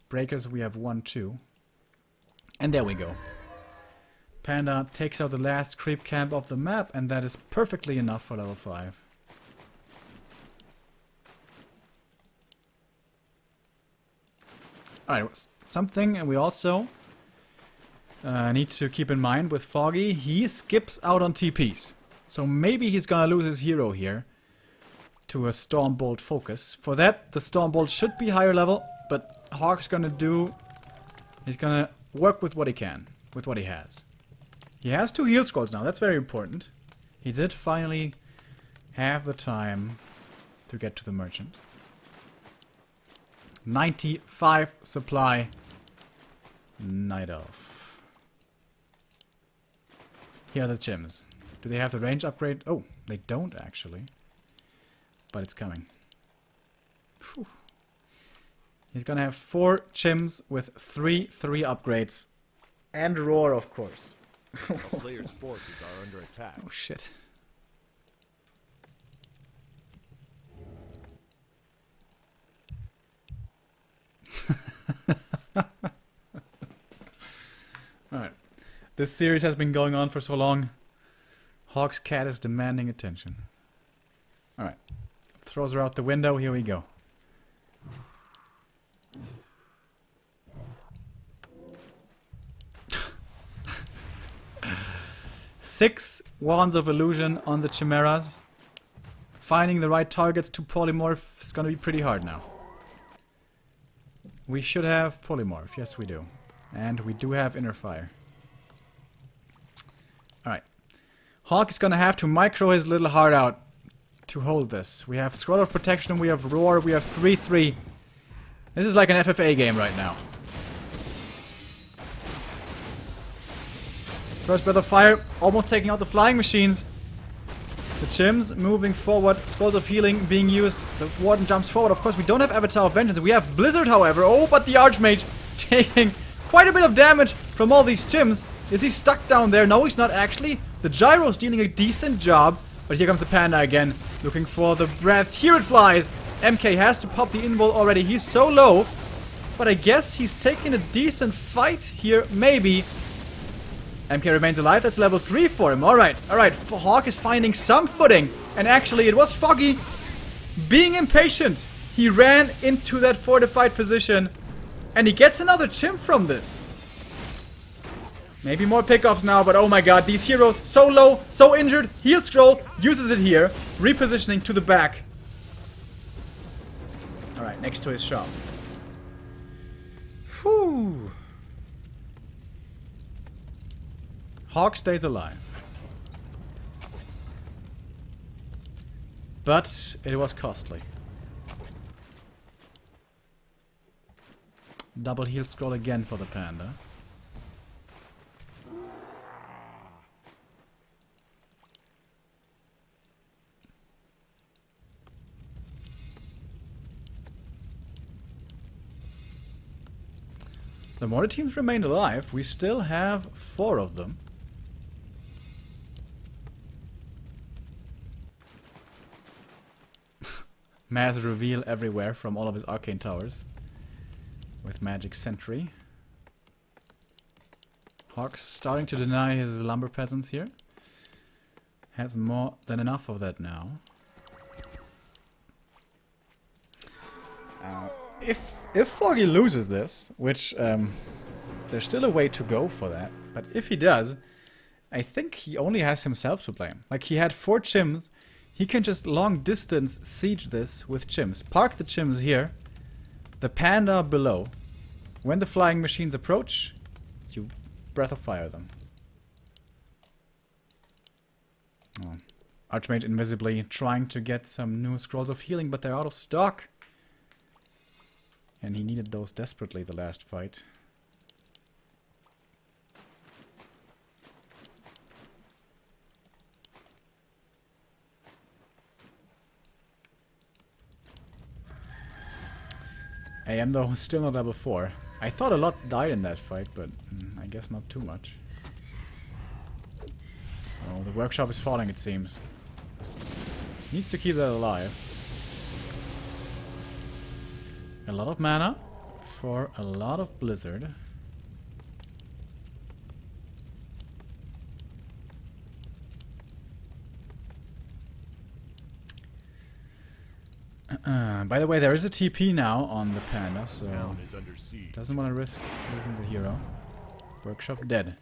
breakers we have 1-2. And there we go. Panda takes out the last creep camp of the map, and that is perfectly enough for level 5. Alright, something we also need to keep in mind with Foggy, he skips out on TPs. So maybe he's gonna lose his hero here to a Stormbolt focus. For that, the Stormbolt should be higher level, but Hawk's gonna do... He's gonna work with what he can, with what he has. He has 2 heal scrolls now, that's very important. He did finally have the time to get to the merchant. 95 supply. Night Elf. Here are the chims. Do they have the range upgrade? Oh, they don't actually. But it's coming. Whew. He's gonna have 4 chims with 3 upgrades. And roar, of course. Players' forces are under attack. Oh shit. Alright. This series has been going on for so long. Hawk's cat is demanding attention. Alright. Throws her out the window. Here we go. Six Wands of Illusion on the Chimeras. Finding the right targets to polymorph is gonna be pretty hard now. We should have polymorph. Yes, we do. And we do have inner fire. Alright. Hawk is gonna have to micro his little heart out to hold this. We have Scroll of Protection, we have Roar, we have 3-3. This is like an FFA game right now. First Breath of Fire, almost taking out the flying machines. The chims moving forward, Scrolls of Healing being used. The Warden jumps forward. Of course, we don't have Avatar of Vengeance. We have Blizzard, however. Oh, but the Archmage taking quite a bit of damage from all these chims. Is he stuck down there? No, he's not actually. The Gyro's doing a decent job. But here comes the Panda again, looking for the breath. Here it flies! MK has to pop the invul already. He's so low. But I guess he's taking a decent fight here, maybe. MK remains alive. That's level 3 for him. Alright, alright. Hawk is finding some footing. And actually, it was Foggy being impatient. He ran into that fortified position. And he gets another chimp from this. Maybe more pickoffs now, but oh my god, these heroes so low, so injured. Heal scroll, uses it here. Repositioning to the back. Alright, next to his shop. Whew. Hawk stays alive. But it was costly. Double heal scroll again for the Panda. The mortar teams remained alive. We still have 4 of them. Mass reveal everywhere from all of his arcane towers. With Magic Sentry. Hawk's starting to deny his lumber peasants here. Has more than enough of that now. If Foggy loses this, which there's still a way to go for that, but if he does, I think he only has himself to blame. Like, he had 4 chims, he can just long distance siege this with chims. Park the chims here, the Panda below. When the flying machines approach, you Breath of Fire them. Oh. Archmage invisibly trying to get some new Scrolls of Healing, but they're out of stock. And he needed those desperately the last fight. AM though still not level 4. I thought a lot died in that fight, but I guess not too much. Oh, the workshop is falling, it seems. Needs to keep that alive. A lot of mana for a lot of blizzard. By the way, there is a TP now on the panda, so doesn't want to risk losing the hero. Workshop dead.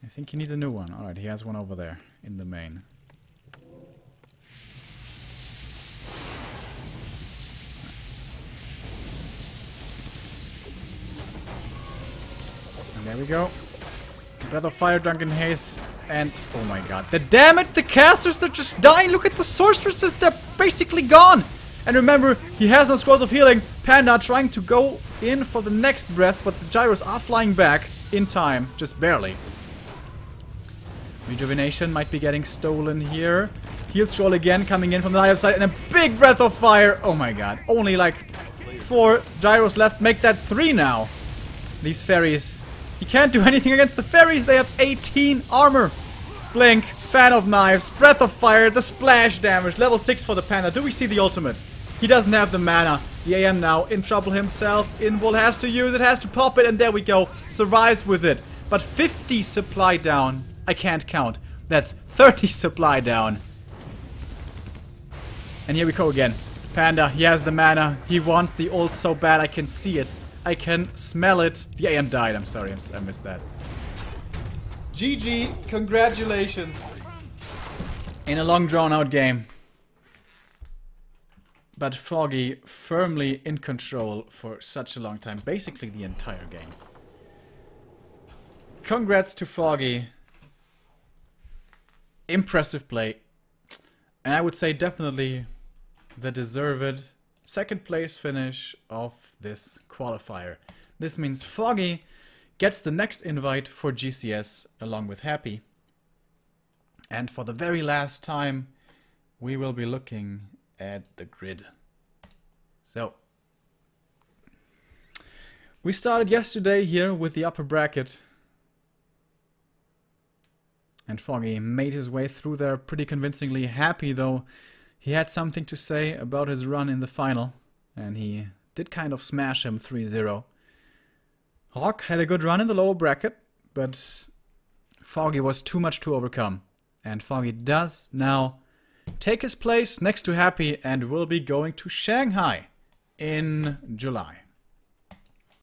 I think he needs a new one. Alright, he has one over there in the main. And there we go. Breath of Fire, Drunken Haze, and oh my god. Damn it, the casters are just dying! Look at the sorceresses, they're basically gone! And remember, he has no scrolls of healing. Panda trying to go in for the next breath, but the gyros are flying back in time, just barely. Rejuvenation might be getting stolen here. Heal scroll again coming in from the other side, and a big Breath of Fire! Oh my god, only like 4 gyros left, make that 3 now. These fairies. He can't do anything against the fairies, they have 18 armor. Blink, Fan of Knives, Breath of Fire, the splash damage, level 6 for the panda. Do we see the ultimate? He doesn't have the mana. The AM now in trouble himself. Invul has to use it, has to pop it, and there we go. Survives with it. But 50 supply down. I can't count. That's 30 supply down. And here we go again. Panda, he has the mana. He wants the ult so bad, I can see it. I can smell it. The AM died, I'm sorry, I missed that. GG, congratulations. In a long drawn out game. But Foggy firmly in control for such a long time. Basically the entire game. Congrats to Foggy. Impressive play. And I would say definitely the deserved second place finish of this qualifier. This means Foggy gets the next invite for GCS along with Happy. And for the very last time, we will be looking at the grid. So, we started yesterday here with the upper bracket. And Foggy made his way through there pretty convincingly. Happy though, he had something to say about his run in the final. And he did kind of smash him 3-0. Hawk had a good run in the lower bracket, but Foggy was too much to overcome. And Foggy does now take his place next to Happy and will be going to Shanghai in July.